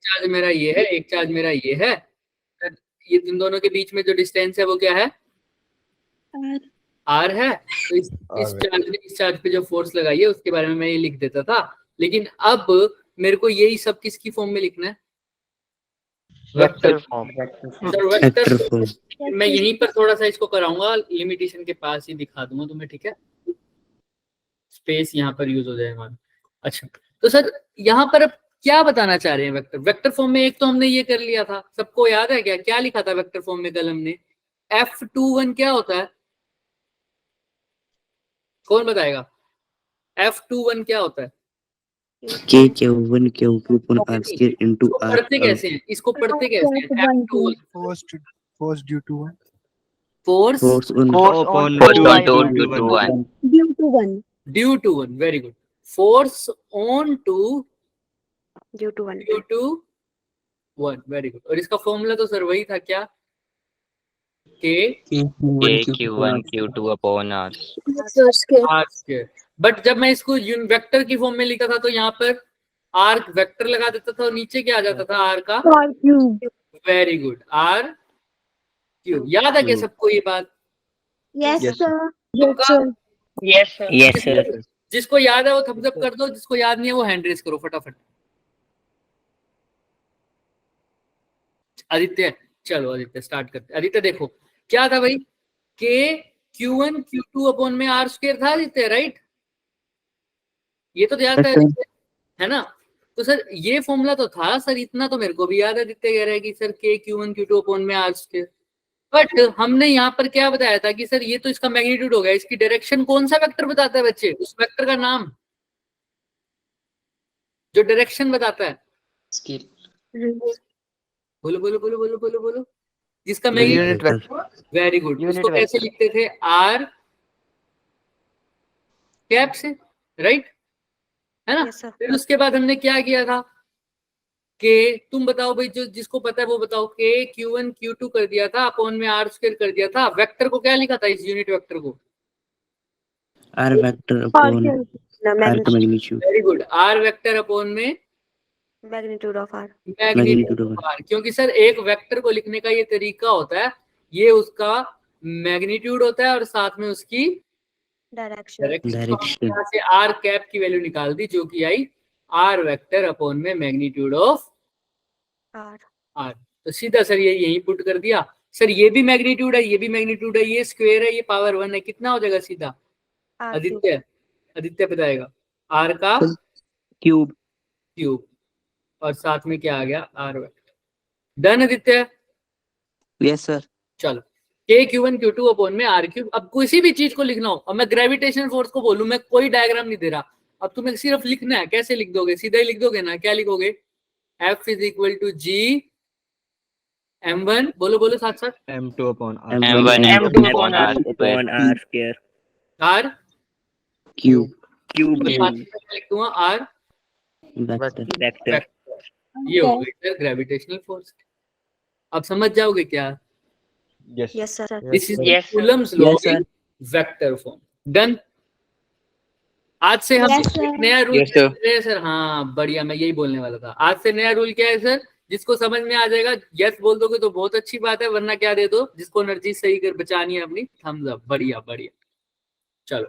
Charge मेरा ये है, एक चार्ज मेरा ये है, ये इन दोनों के बीच में जो डिस्टेंस है वो क्या है, आर है। तो इस चार्ज पे जो फोर्स लगाई है उसके बारे में मैं ये लिख देता था। लेकिन अब मेरे को यही सब किसकी फॉर्म में लिखना है, वेक्टर फॉर्म। वेक्टर फॉर्म मैं यहीं पर थोड़ा सा इसको कराऊंगा, लिमिटेशन के पास ही दिखा दूंगा तुम्हें, ठीक है, स्पेस यहाँ पर यूज हो जाएगा हमारा। अच्छा, तो सर यहाँ पर अब क्या बताना चाह रहे हैं वेक्टर, वेक्टर फॉर्म में एक तो हमने ये कर लिया था, सबको याद है क्या क्या लिखा था वेक्टर फॉर्म में कल हमने, F21 क्या होता है, कौन बताएगा, F21 क्या होता है, K1 Q2 upon R square into इसको R पढ़ते कैसे हैं, इसको पढ़ते कैसे हैं, F21 force due to 1 force force on upon 2 due to 1, very good, force on two due to 1 due to 1, very good. और इसका फॉर्मूला तो सर वही था क्या, Q1 Q2 upon R। But जब मैं इसको वेक्टर की फॉर्म में लिखा था तो यहाँ पर आर वेक्टर लगा देता था और नीचे क्या आ जाता था, आर का वेरी गुड, आर क्यूब। याद है क्या सबको ये बात, Yes sir। जिसको याद है वो थम्स अप कर दो, जिसको याद नहीं है वो हैंड रेज करो फटाफट। आदित्य, चलो आदित्य स्टार्ट करते। आदित्य देखो क्या था भाई, के Q1 Q2 अपॉन में आर स्क्वायर था आदित्य, राइट, ये तो याद है ना। तो सर ये फॉर्मूला तो था सर, इतना तो मेरे को भी याद है, आदित्य कह रहा है कि सर के Q1 Q2 अपॉन में आर स्क्वायर। बट हमने यहाँ पर क्या बताया था कि सर ये तो इसका मैग्नीट्यूड हो गया, इसकी डायरेक्शन कौन सा वेक्टर बताता है बच्चे, उस वेक्टर का नाम जो डायरेक्शन बताता है, बोलो बोलो बोलो बोलो बोलो बोलो, जिसका मैग्नीट्यूड, वेरी गुड, उसको कैसे लिखते थे, आर कैप से, राइट है ना। फिर उसके बाद हमने क्या किया था, के तुम बताओ भाई, जो जिसको पता है वो बताओ, के Q1 Q2 कर दिया था अपॉन में आर स्क्वायर कर दिया था, वेक्टर को क्या लिखा था, इस यूनिट वेक्टर को R vector upon R का magnitude। Very good, R vector upon में magnitude of R magnitude of R, क्योंकि सर एक वेक्टर को लिखने का ये तरीका होता है, ये उसका मैग्नीट्यूड होता है और साथ में उसकी डायरेक्शन। यहाँ से आर कैप की वैल्यू निकाल दी जो कि आई आर वेक्टर अपॉन में मैग्नीट्यूड ऑफ आर। तो सीधा सर ये यही पुट कर दिया, सर ये भी मैग्नीट्यूड है, ये भी मैग्नीट्यूड है, ये स्क्वायर है, ये पावर 1 है, कितना हो जाएगा सीधा, आदित्य आदित्य बताएगा, आर का क्यूब और साथ में क्या आ गया, R vector. Done Aditya, yes sir. चलो के Q1 Q2 अपॉन में आर क्यूब। अब किसी भी चीज को लिखना हो, अब मैं ग्रेविटेशनल फोर्स को बोलूं, मैं कोई डायग्राम नहीं दे रहा, अब तुम्हें सिर्फ लिखना है, कैसे लिख दोगे, सीधा ही लिख दोगे ना, क्या लिखोगे, F is equal to G M1, बोलो बोलो साथ साथ, M2 upon R। M2 upon R square R cube लिख दूंगा R वेक्टर। ये हो गई ग्रेविटेशनल फोर्स। अब समझ जाओगे क्या, yes sir this is Coulomb's law in vector form. Done. आज से हम एक नया रूल है सर, हाँ बढ़िया, मैं यही बोलने वाला था, आज से नया रूल क्या है सर, जिसको समझ में आ जाएगा यस बोल दोगे तो बहुत अच्छी बात है, वरना क्या दे दो, जिसको एनर्जी सही कर बचानी है अपनी, थम्स अप, बढ़िया बढ़िया। चलो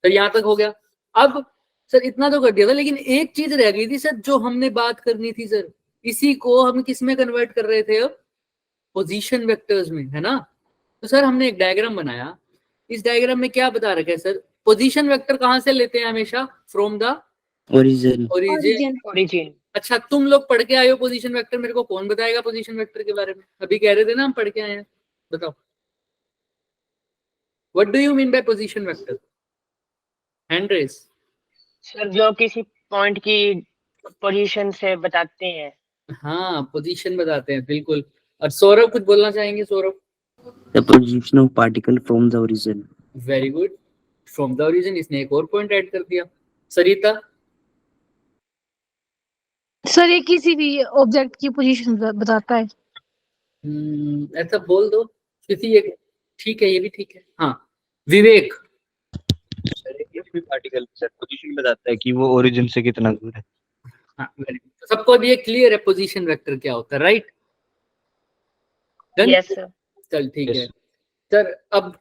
तो यहाँ तक हो गया। अब सर इतना तो कर दिया था, लेकिन एक चीज रह गई थी सर जो हमने बात करनी थी सर, इसी को हम किस में कन्वर्ट कर रहे थे, अब पोजीशन वेक्टर्स में, है ना। तो सर हमने एक डायग्राम बनाया, इस डायग्राम में क्या बता रखा है सर, पोजीशन वेक्टर कहाँ से लेते हैं हमेशा, फ्रॉम द ओरिजिन। अच्छा तुम लोग पढ़ के आए हो पोजीशन वेक्टर, मेरे को कौन बताएगा पोजीशन वेक्टर के बारे में, अभी कह रहे थे ना हम पढ़ के आए हैं, बताओ what do you mean by position vector, hand raise. Sir जो किसी पॉइंट की पोजीशन से बताते हैं। हाँ पोजीशन बताते हैं, बिल्कुल। और सौरभ कुछ बोलना चाहेंगे, Saurabh. The position of particle from the origin। Very good, from the origin, इसने एक और पॉइंट ऐड कर दिया। सरिता। सर ये किसी भी ऑब्जेक्ट की पोजीशन बताता है। ऐसा बोल दो किसी एक, ठीक है ये भी ठीक है। हाँ विवेक। पार्टिकल सर पोजीशन बताता है कि वो ओरिजिन से कितना दूर है। हाँ very good. तो सबको अब ये क्लियर है पोजीशन वेक्टर क्या होता है, राइट? Yes sir. चल ठीक है Yes. सर। अब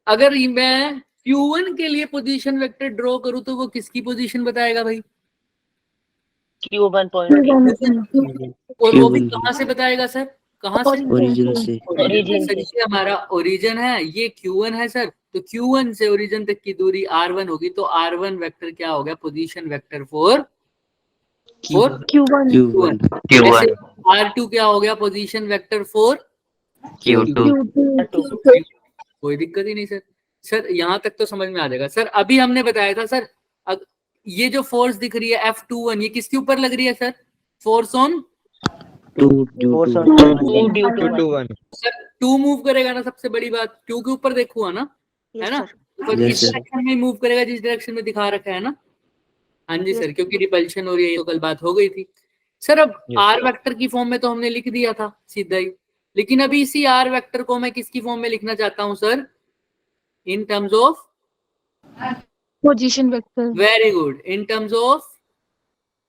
अगर ये मैं Q1 के लिए पोजीशन वेक्टर ड्रॉ करूं तो वो किसकी पोजीशन बताएगा भाई? Q1 पॉइंट और वो भी Q1 कहाँ से बताएगा सर? कहाँ से? ओरिजिन से। Origin सर ये हमारा ओरिजिन है, ये Q1 है सर। तो Q1 से ओरिजिन तक की दूरी R1 होगी, तो R1 वेक्टर क्या हो गया? Position vector for Q1 Q1 Q1 R2 क्या हो गया? Position vector for Q2 Q2 कोई दिक्कत ही नहीं सर। सर यहाँ तक तो समझ में आ जाएगा सर। अभी हमने बताया था सर, ये जो फोर्स दिख रही है F21 ये किसके ऊपर लग रही है sir? Force on 2 due to 2 due to 1 sir 2 move करेगा ना, सबसे बड़ी बात 2 के ऊपर देखूंगा ना, है Yes, ना? sir. पर Yes, इस sir. डायरेक्शन में मूव करेगा जिस डायरेक्शन में दिखा रखा है ना। हाँ जी Yes. सर, क्योंकि रिपल्शन हो रही है, तो कल बात हो गई थी सर। अब Yes. आर वेक्टर की फॉर्म में तो हमने लिख दिया था सीधा ही, लेकिन अभी इसी आर वेक्टर को मैं किसकी फॉर्म में लिखना चाहता हूँ sir? In terms of, position vector very good, in terms of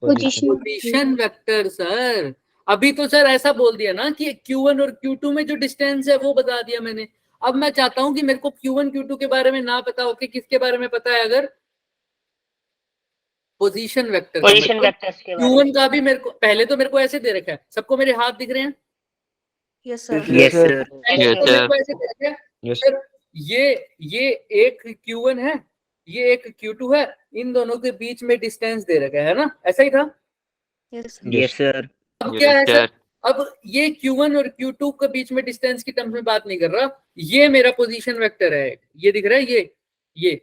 position position vector sir. अभी तो सर ऐसा बोल दिया ना कि Q1 और Q2 में जो डिस्टेंस है वो बता दिया मैंने। अब मैं चाहता हूं कि मेरे को Q1 Q2 के बारे में ना पता हो कि किसके बारे में पता है? अगर पोजीशन वेक्टर पोजीशन वेक्टर्स के बारे में। Q1 का भी मेरे को पहले तो मेरे को ऐसे दे रखा है, सबको मेरे हाथ दिख रहे हैं? Yes, sir. Yes, sir. पहले Yes, तो मेरे sir. को ऐसे दे रखा है Yes. सर, ये एक Q1 है, ये एक Q2 है, इन दोनों के बीच में डिस्टेंस दे रखा है ना, ऐसा ही था। Yes, sir. Yes, sir. अब Yes, क्या है सर? sir. अब ये Q1 और Q2 के बीच में डिस्टेंस की टर्म्स में बात नहीं कर रहा, ये मेरा पोजीशन वेक्टर है, ये दिख रहा है, ये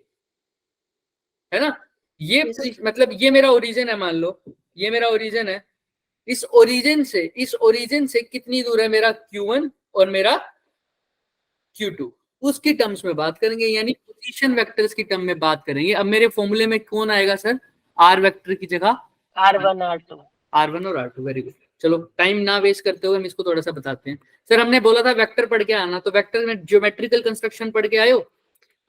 है ना, ये Yes. मतलब ये मेरा ओरिजिन है, मान लो ये मेरा ओरिजिन है। इस ओरिजिन से कितनी दूर है मेरा Q1 और मेरा Q2, उसकी टर्म्स में बात करेंगे, यानी पोजीशन वेक्टर्स की टर्म में बात करेंगे। अब मेरे फॉर्मूले में कौन आएगा सर? आर वेक्टर की जगह R1 R2 R1 और R2। Very good. चलो टाइम ना वेस्ट करते हुए हम इसको थोड़ा सा बताते हैं सर। हमने बोला था वेक्टर पढ़ के आना, तो वेक्टर में ज्योमेट्रिकल कंस्ट्रक्शन पढ़ के आए हो?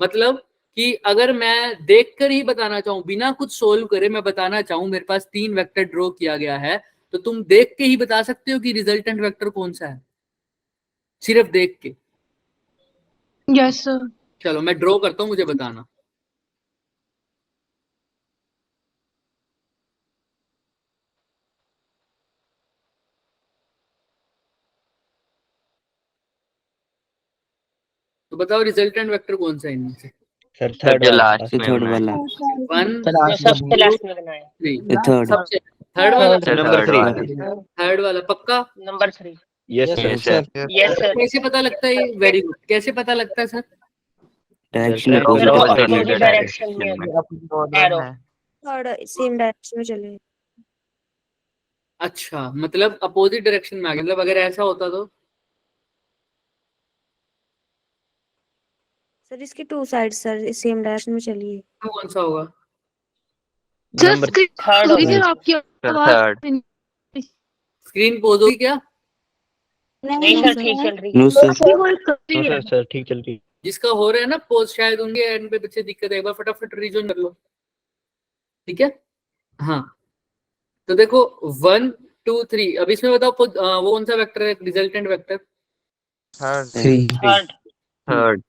मतलब कि अगर मैं देखकर ही बताना चाहूं, बिना कुछ सोल्व करे मैं बताना चाहूं, मेरे पास 3 वेक्टर ड्रॉ किया गया है, तो तुम देख के ही बता सकते हो कि रिजल्टेंट वेक्टर कौन सा है, सिर्फ देख के। yes sir चलो मैं ड्रॉ करता हूं, मुझे बताना। तो बताओ रिजल्टेंट वेक्टर कौन सा है इनमें से? सर Sir, थर्ड जो वाला last में थर्ड बनाया। वाला 1 जो सबसे लास्ट में बनाया। 3 थर्ड सबसे थर्ड वाला, Sir, Number third three. वाला। थर्ड वाला पक्का? Number 3। Yes, sir. Yes, sir. sir. Yes sir. कैसे पता लगता है? वेरी गुड, कैसे पता लगता है सर? डायरेक्शन Sir, अपोजिट वो opposite opposite direction direction में में। एरो। Third, same direction में चले। अच्छा, मतलब अपोजिट डायरेक्शन में आ गया। मतलब अगर ऐसा होता तो सर इसके 2 sides सर सेम डायरेक्शन में चलिए। तो कौन सा होगा? just Number थर्ड थोड़ी देर होगा। आपकी Sir, आवाज third. स्क्रीन पोज होगी क्या? नहीं सर ठीक चल रही नो है। सर आपकी वॉइस कर रही No, है sir, ठीक चल रही है। जिसका हो रहा है ना पोज, शायद उनके एंड पे पीछे दिक्कत है, एक बार फटाफट रीजन कर लो, ठीक है? हाँ तो देखो 1 2 3, अब इसमें बताओ वो कौन सा वेक्टर है रिजल्टेंट वेक्टर? 3 थर्ड। Third.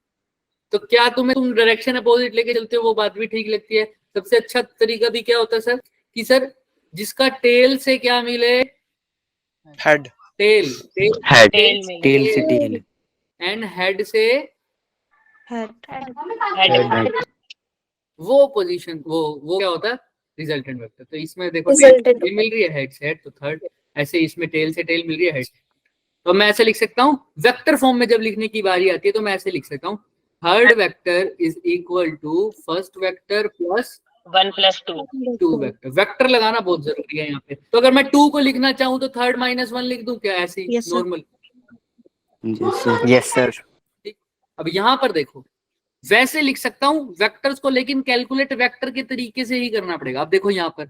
तो क्या तुम डायरेक्शन अपोजिट लेके चलते हो, वो बात भी ठीक लगती है। सबसे अच्छा तरीका भी क्या होता है सर, कि सर जिसका टेल से क्या मिले? Head. Tail Head. टेल में टेल से टेल एंड हेड से हेड। हेड। वो पोजीशन, वो क्या होता है? Resultant vector. तो इसमें देखो Resultant. ये मिल रही है हेड से हेड, तो थर्ड। ऐसे इसमें टेल से टेल मिल रही है हेड। तो मैं ऐसे लिख सकता हूँ, वेक्टर फॉर्म में जब लिखने की बारी आती है तो मैं ऐसे लिख सकता हूँ, third vector is equal to first vector plus 1 + 2। 2 vector. Vector लगाना बहुत जरूरी है यहाँ पे। तो अगर मैं 2 को लिखना चाहूँ तो थर्ड -1 लिख दूं क्या, ऐसे ही Yes, sir. Normal? Yes sir अब यहाँ पर देखो, वैसे लिख सकता हूँ वेक्टर्स को, लेकिन कैलकुलेट वेक्टर के तरीके से ही करना पड़ेगा। अब देखो यहाँ पर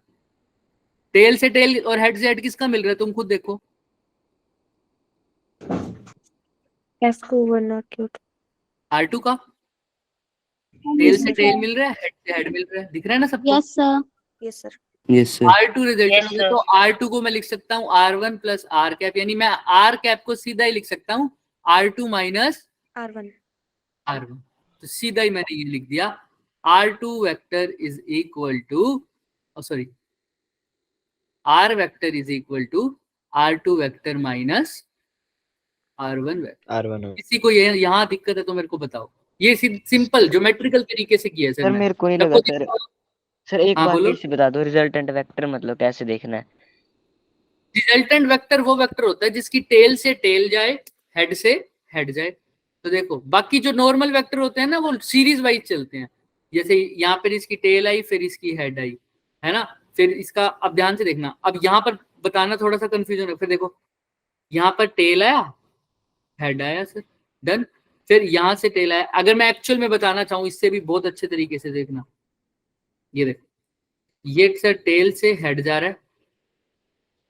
टेल से टेल और हेड से हेड किसका मिल रहा है, तुम खुद देखो। F21 और Q2। R2 का टेल से टेल मिल रहा है, हेड से हेड मिल रहा है, दिख रहा है ना सबको? yes sir yes sir. Yes sir. R2 result Yes, चाहिए sir. तो R2 को मैं लिख सकता हूँ R1 प्लस R कैप, यानी मैं R कैप को सीधा ही लिख सकता हूँ R2 माइनस R1 R1। तो सीधा ही मैंने ये लिख दिया R2 vector is equal to, sorry, R vector is equal to R2 vector minus R1 vector. R1 किसी को ये यहाँ दिक्कत है तो मेरे को बताओ। ये सिंपल ज्योमेट्रिकल तरीके से किया है सर सर मैंने। मेरे को नहीं सबको लगा सर। दिक्कत- सर एक हाँ बार बोलो। फिर से बता दो, रिजल्टेंट वेक्टर मतलब कैसे देखना है? रिजल्टेंट वेक्टर वो वेक्टर होता है जिसकी टेल से टेल जाए, हेड से हेड जाए। तो देखो बाकी जो नॉर्मल वेक्टर होते हैं ना वो सीरीज वाइज चलते हैं, जैसे यहाँ पर इसकी टेल आई फिर इसकी हेड आई, है ना, फिर इसका, अब ध्यान से देखना, अब यहाँ पर बताना थोड़ा सा कंफ्यूजन है। फिर देखो यहाँ पर टेल आया, हेड आया सर, डन। फिर यहाँ से टेल आया। अगर मैं एक्चुअल में बताना चाहूँ इससे भी बहुत अच्छे तरीके से देखना, ये देखो, ये सर टेल से हेड जा रहा है,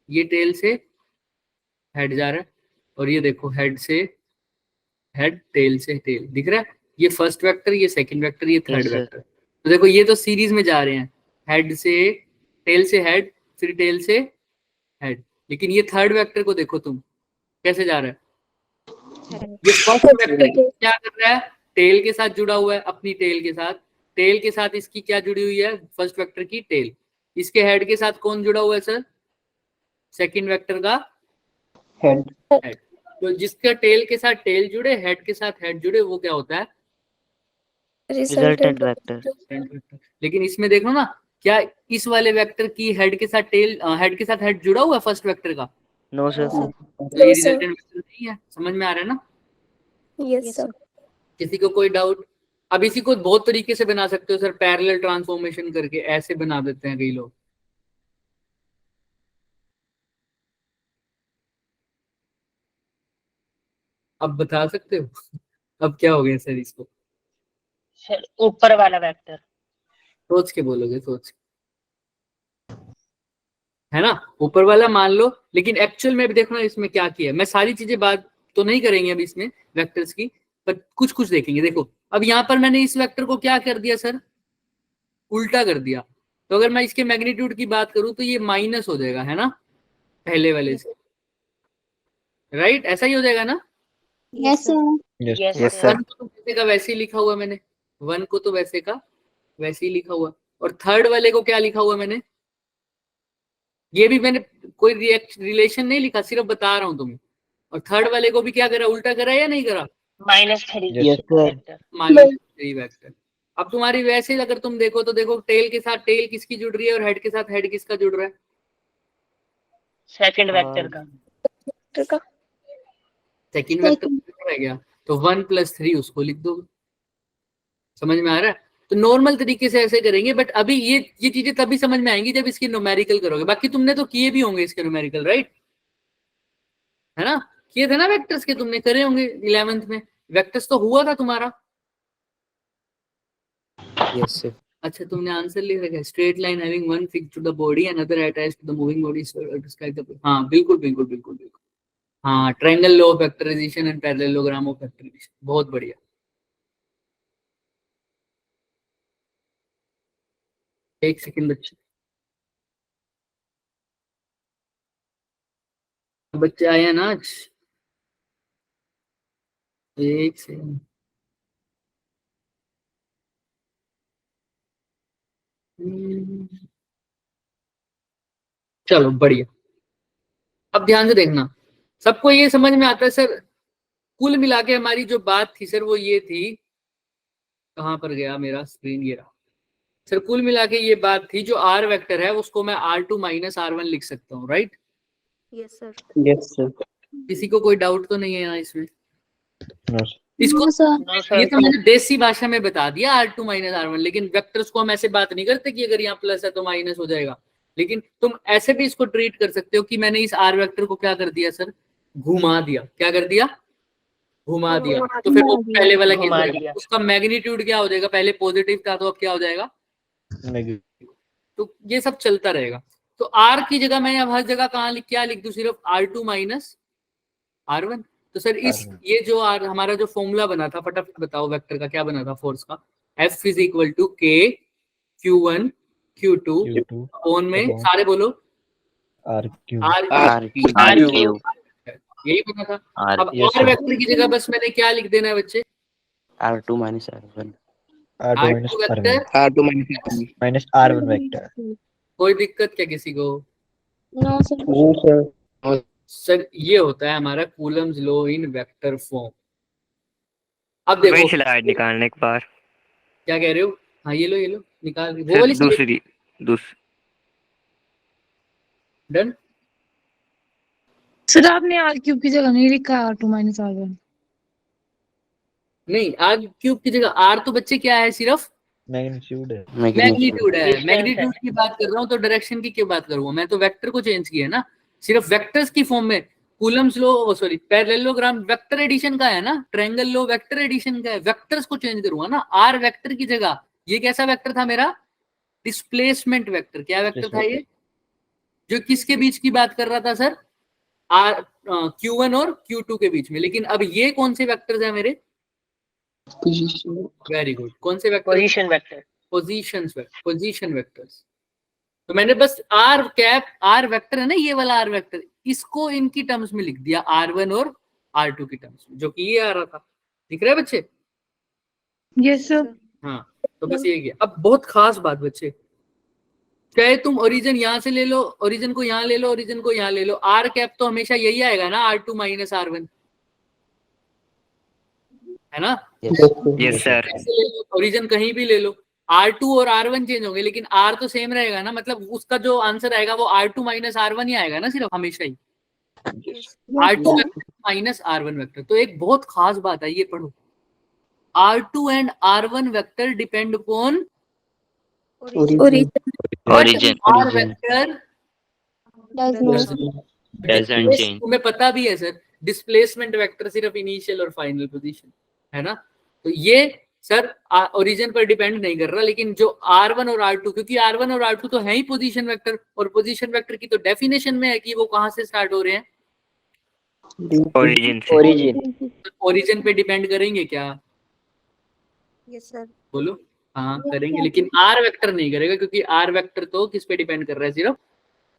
ये टेल से हेड जा रहा है, और ये देखो हेड से हेड, टेल से टेल, दिख रहा है? ये फर्स्ट वेक्टर, ये सेकंड वेक्टर, ये थर्ड Yes, sir. वेक्टर। तो देखो ये तो सीरीज में जा रहे हैं, हेड से टेल से हेड, फिर टेल से हेड। लेकिन ये थर्ड वेक्टर को देखो तुम कैसे जा रहा है। ये फर्स्ट वेक्टर क्या कर रहा है, टेल के साथ जुड़ा हुआ है, अपनी टेल के साथ, टेल के साथ इसकी क्या जुड़ी हुई है, फर्स्ट वेक्टर की टेल। इसके हेड के साथ कौन जुड़ा हुआ है सर, सेकंड वेक्टर का हेड। तो जिसका टेल के साथ टेल जुड़े, हेड के साथ हेड जुड़े, वो क्या होता है, रिजल्टेंट वेक्टर। लेकिन इसमें देखो ना, क्या इस वाले वेक्टर की हेड के साथ टेल, हेड के साथ हेड जुड़ा हुआ है फर्स्ट वेक्टर का? No sir. तो ये रिजल्टेंट वेक्टर नहीं है। समझ में आ रहा है ना? Yes sir. किसी को कोई डाउट? अब इसी को बहुत तरीके से बना सकते हो सर, पैरेलल ट्रांसफॉर्मेशन करके ऐसे बना देते हैं कई लोग। अब बता सकते हो? अब क्या हो गया सर इसको? सर ऊपर वाला वेक्टर। सोच के बोलोगे, सोच, है ना, ऊपर वाला मान लो। लेकिन एक्चुअल में भी देखो ना इसमें क्या किया है। मैं सारी चीजें बात तो नहीं करेंगे अभी इसमें वेक्टर्स की, पर कुछ कुछ देखेंगे। देखो अब यहाँ पर मैंने इस वेक्टर को क्या कर दिया सर, उल्टा कर दिया। तो अगर मैं इसके मैग्नीट्यूड की बात करूं तो ये माइनस हो जाएगा, है ना, पहले वाले से, राइट? ऐसा ही हो जाएगा ना? Yes sir. Yes Yes, sir. sir. 1 को तो वैसे का वैसे ही लिखा हुआ मैंने, 1 को तो वैसे का वैसे ही लिखा हुआ, और थर्ड वाले को क्या लिखा हुआ मैंने, ये भी मैंने कोई रिलेशन नहीं लिखा, सिर्फ बता रहा हूं तुम्हें। और थर्ड वाले को भी क्या करा, उल्टा करा या नहीं करा, -3 Yes, वेक्टर। -3 वेक्टर। अब तुम्हारी वैसे ही अगर तुम देखो तो देखो टेल के साथ टेल किसकी जुड़ रही है और हेड के साथ हेड किसका जुड़ रहा है, सेकंड वेक्टर का। सेकंड वेक्टर रह गया। तो 1 + 3 उसको लिख दो। समझ में आ रहा है? तो नॉर्मल तरीके से ऐसे करेंगे, बट अभी ये चीजें तभी समझ में आएंगी जब इसकी न्यूमेरिकल करोगे। बाकी तुमने तो किए भी होंगे इसके न्यूमेरिकल, राइट, है ना? किए थे ना वेक्टर्स के, तुमने करे होंगे 11th में। वेक्टर्स तो हुआ था तुम्हारा। Yes sir. अच्छा तुमने आंसर लिख रखा है, straight line having one fix to the body and other attached to the moving body describe the, हाँ बिल्कुल बिल्कुल बिल्कुल बिल्कुल, हाँ, triangle law of factorization and parallelogram of factorization, बहुत बढ़िया। एक सेकंड बच्चे, बच्चे आए हैं ना आज? एक सेकंड, चलो बढ़िया। अब ध्यान से देखना, सबको ये समझ में आता है सर? कुल मिला के हमारी जो बात थी सर वो ये थी, कहां पर गया मेरा स्क्रीन, ये रहा सर। कुल मिला के ये बात थी, जो आर वेक्टर है उसको मैं R2 - R1 लिख सकता हूँ, right? Yes sir. Yes, sir. किसी को कोई डाउट तो नहीं है ना इसमें? No, sir. इसको नो ये सर। तो मैंने देसी भाषा में बता दिया R2 - R1, लेकिन वेक्टर्स को हम ऐसे बात नहीं करते कि अगर यहाँ प्लस है तो माइनस हो जाएगा। लेकिन तुम ऐसे भी इसको ट्रीट कर सकते हो कि मैंने इस आर वेक्टर को क्या कर दिया सर, घुमा दिया। क्या कर दिया? घुमा दिया। तो फिर वो पहले वाला केस घुमा हो जाएगा, दिया। उसका मैग्नीट्यूड क्या हो जाएगा, पहले पॉजिटिव था तो अब क्या हो जाएगा, Negative. तो ये सब चलता रहेगा। तो आर की जगह मैं अब हर जगह कहाँ क्या लिख दूं, सिर्फ R2 - R1। तो सर इस R1. ये जो आर हमारा जो फॉर्मूला बना था, फटाफट बताओ वेक्टर का क्या बना था, फोर्स का, F = K Q1 Q2 Q2 phone में upon सारे बोलो RQ. RQ. यही पता था। R. अब Yes, और sir. वेक्टर की जगह बस मैंने क्या लिख देना है बच्चे, R2 minus R1. R2 minus R2 R1 vector R2 minus R1. minus R1 vector. कोई दिक्कत क्या किसी को? No, sir. No, sir. Sir ये होता है हमारा Coulomb's law in vector form. अब वही देखो स्लाइड निकालने एक बार। क्या कह रहे हो? हाँ ये लो निकाल वो सर वाली दूसरी डन। सर आपने आर क्यूब की जगह नहीं लिखा R2 minus R1। नहीं आर क्यूब की जगह आर तो बच्चे क्या है, सिर्फ Magnitude है. मैग्नीट्यूड है। Distance मैग्नीट्यूड है। की बात कर रहा हूँ तो डायरेक्शन की क्यों बात करूंगा? मैं तो वेक्टर को चेंज किया है ना, सिर्फ वेक्टर्स की फॉर्म में। Coulomb's law sorry parallelogram vector addition का है ना, ट्रायंगल लॉ वेक्टर एडिशन का है, वेक्टर्स को चेंज करूंगा ना। आर वेक्टर की जगह ये कैसा वेक्टर था मेरा? Displacement vector. क्या वेक्टर था ये? जो किसके बीच की बात कर रहा था सर? आर Q1 और Q2 के बीच में। लेकिन अब ये कौन से वेक्टर्स है मेरे? वेरी गुड, कौन से vector? Position vector. Position vectors. तो मैंने बस आर कैप आर वेक्टर है ना, ये वाला आर वेक्टर, इसको इनकी टर्म्स में लिख दिया, R1 और R2 की टर्म्स में, जो कि ये आ रहा था। दिख रहा है बच्चे? Yes sir. हाँ तो बस ये गया। अब बहुत खास बात बच्चे, चाहे तुम ओरिजिन यहाँ से ले लो, ओरिजिन को यहाँ ले लो, ओरिजिन को यहाँ ले लो, आर कैप तो हमेशा यही आएगा ना, R2 minus R1, है ना? Yes sir. ऐसे ले लो, ओरिजिन कहीं भी ले लो, R2 और R1 चेंज होंगे लेकिन R तो सेम रहेगा ना। मतलब उसका जो आंसर आएगा वो R2 minus R1 ही आएगा ना, सिर्फ हमेशा ही R2 minus R1 वेक्टर। तो एक बहुत खास बात है, ये पढ़ो, R2 and R1 vector depend upon Origin Origin R vector does not. doesn't change. तुम्हें पता भी है सर, डिस्प्लेसमेंट वेक्टर सिर्फ इनिशियल और फाइनल पोजीशन है ना। तो ये सर ओरिजिन पर डिपेंड नहीं कर रहा, लेकिन जो R1 और R2, क्योंकि R1 और R2 तो है ही पोजीशन वेक्टर, और पोजीशन वेक्टर की तो डेफिनेशन में है कि वो कहां से स्टार्ट हो रहे हैं, Origin से। ओरिजिन पे डिपेंड करेंगे क्या? Yes, sir. बोलो हाँ करेंगे, लेकिन आर वेक्टर नहीं करेगा, क्योंकि आर वेक्टर तो किस पे डिपेंड कर रहा है? सिर्फ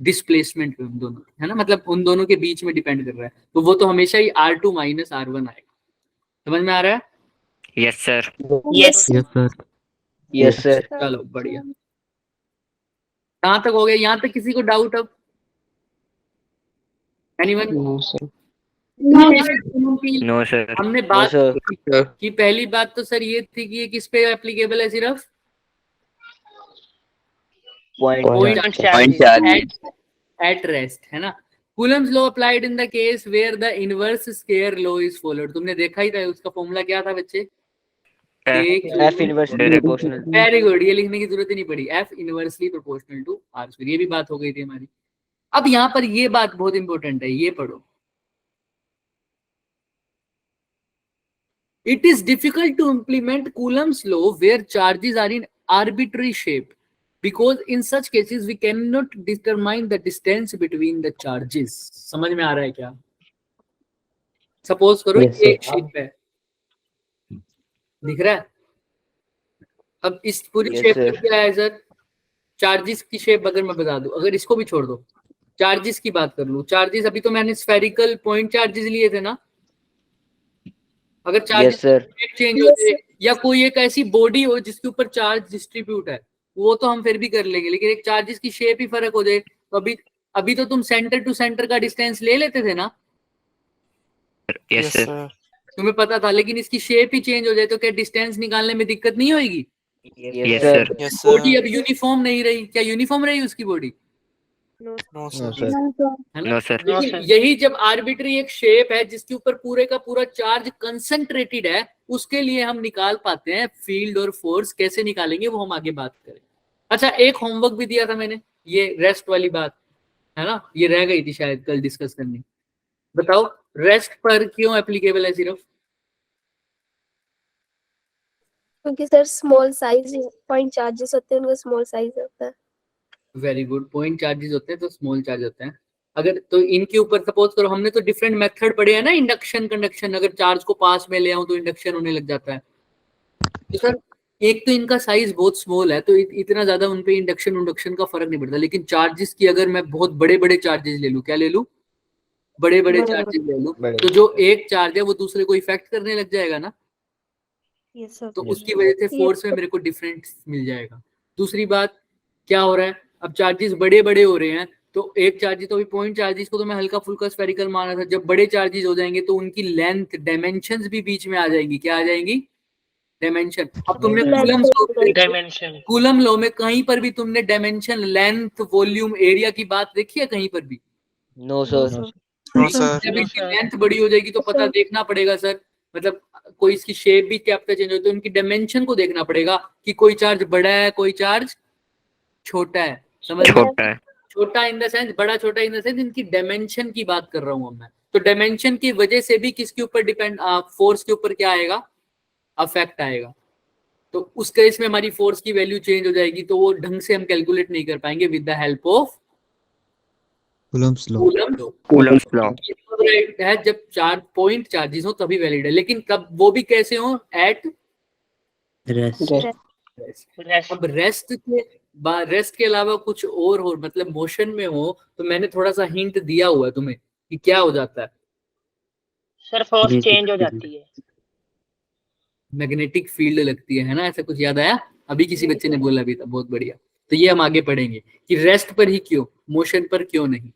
डिस्प्लेसमेंट पे, उन दोनों, है ना, मतलब उन दोनों के बीच में डिपेंड कर रहा है। तो वो तो हमेशा ही R2 minus R1 आएगा। समझ में आ रहा है? Yes sir. Yes Yes, sir. Yes sir. चलो बढ़िया। कहाँ तक हो गया? यहाँ तक किसी को डाउट? अब एनीवन? No sir. हमने बात की पहली बात तो सर ये थी कि ये किस पे एप्लीकेबल है? सिर्फ पॉइंट चार्ज एट रेस्ट, है ना। Coulomb's law applied in the case where the inverse square law is followed. तुमने देखा ही था, उसका फॉर्मूला क्या था बच्चे? F inversely proportional. Very good, ये लिखने की जरूरत ही नहीं पड़ी, F inversely proportional to R square. ये भी बात हो गई थी हमारी। अब यहाँ पर ये बात बहुत इंपॉर्टेंट है, ये पढ़ो। It is difficult to implement Coulomb's law where charges are in arbitrary shape, because in such cases we cannot determine the distance between the charges. समझ में आ रहा है क्या? सपोज करो Yes, ये sir. शेप है, दिख रहा है? अब इस पूरी Yes, शेप sir. में क्या है सर? चार्जेस की शेप अगर मैं बता दूं, अगर इसको भी छोड़ दो, चार्जेस की बात कर लूं, चार्जेस अभी तो मैंने स्फेरिकल पॉइंट चार्जेस लिए थे ना। अगर यस चार्जेस सर। चेंज हो जाए या कोई एक ऐसी बॉडी हो जिसके ऊपर चार्ज डिस्ट्रीब्यूट है, वो तो हम फिर भी कर लेंगे, लेकिन एक चार्जेस की शेप ही फर्क हो जाए तो अभी तो तुम सेंटर टू सेंटर का डिस्टेंस ले लेते थे ना, यस सर। तुम्हें पता था, लेकिन इसकी शेप ही चेंज हो जाए तो क्या डिस्टेंस निकालने में दिक्कत नहीं होगी? Yes sir. बॉडी अब यूनिफॉर्म नहीं रही, क्या यूनिफॉर्म रही उसकी बॉडी? No, sir. है ना? No sir. लेकिन यही जब आर्बिट्री एक शेप है जिसके ऊपर पूरे का पूरा चार्ज कंसंट्रेटेड है, उसके लिए हम निकाल पाते हैं फील्ड और फोर्स। कैसे निकालेंगे वो हम आगे बात करें। अच्छा, एक होमवर्क भी दिया था मैंने, ये रेस्ट वाली बात है ना, ये रह गई थी शायद कल डिस्कस करनी। बताओ रेस्ट पर क्यों एप्लीकेबल है सिर्फ? क्योंकि sir small size point charges होते हैं, उनका स्मॉल साइज होता है। वेरी गुड, पॉइंट चार्जेस होते हैं तो स्मॉल चार्ज होते हैं। अगर तो इनके ऊपर सपोज करो, हमने तो डिफरेंट मेथड पढ़े हैं ना, इंडक्शन कंडक्शन। अगर चार्ज को पास में ले आऊं तो इंडक्शन होने लग जाता है। तो सर एक तो इनका साइज बहुत स्मॉल है, तो इतना ज्यादा उनपे इंडक्शन का फर्क नहीं पड़ता। लेकिन चार्जेस की अगर मैं बहुत बड़े बड़े चार्जेस ले लूं, क्या ले लूं, बड़े बड़े चार्जेस ले लूं, तो जो एक चार्ज है वो दूसरे को इफेक्ट करने लग जाएगा ना, यस सर। तो उसकी वजह से फोर्स में मेरे को डिफरेंस मिल जाएगा। दूसरी बात क्या हो रहा है, अब चार्जेस बड़े बड़े हो रहे हैं, तो एक चार्जेस तो अभी पॉइंट चार्जेस को तो मैं हल्का फुल्का स्फेरिकल माना था, जब बड़े चार्जेस हो जाएंगे तो उनकी लेंथ डायमेंशंस भी बीच में आ जाएंगी। क्या आ जाएंगी, डायमेंशन। अब तुमने डायमेंशन कूलम लॉ में कहीं पर भी तुमने डायमेंशन, लेंथ, वॉल्यूम, एरिया की बात देखी है कहीं पर भी? No, sir. जब इनकी लेंथ बड़ी हो जाएगी तो पता देखना पड़ेगा सर, मतलब कोई इसकी शेप भी क्या पता चेंज हो, तो इनकी डायमेंशन को देखना पड़ेगा कि कोई चार्ज बड़ा है, कोई चार्ज छोटा है। समझ रहे हो? छोटा है। छोटा इन द सेंस, बड़ा छोटा इन द सेंस इनकी डायमेंशन की बात कर रहा हूं मैं। तो डायमेंशन की वजह से भी किसके ऊपर डिपेंड, फोर्स के ऊपर क्या आएगा, अफेक्ट आएगा। तो उस केस में हमारी फोर्स की वैल्यू चेंज हो जाएगी, तो वो ढंग से हम कैलकुलेट नहीं कर पाएंगे with the help of Coulomb's law. Coulomb's law है। जब चार्ज पॉइंट चार्जेस हो तभी वैलिड है, लेकिन कब वो भी कैसे हो, एट रेस्ट। अब रेस्ट के अलावा कुछ और हो, मतलब मोशन में हो, तो मैंने थोड़ा सा हिंट दिया हुआ है तुम्हें कि क्या हो जाता है, सर फोर्स चेंज हो जाती है, मैग्नेटिक फील्ड लगती है ना, ऐसा कुछ याद आया? अभी किसी बच्चे ने बोला भी था, बहुत बढ़िया। तो ये हम आगे पढ़ेंगे कि रेस्ट पर ही क्यों, मोशन पर क्यों नहीं।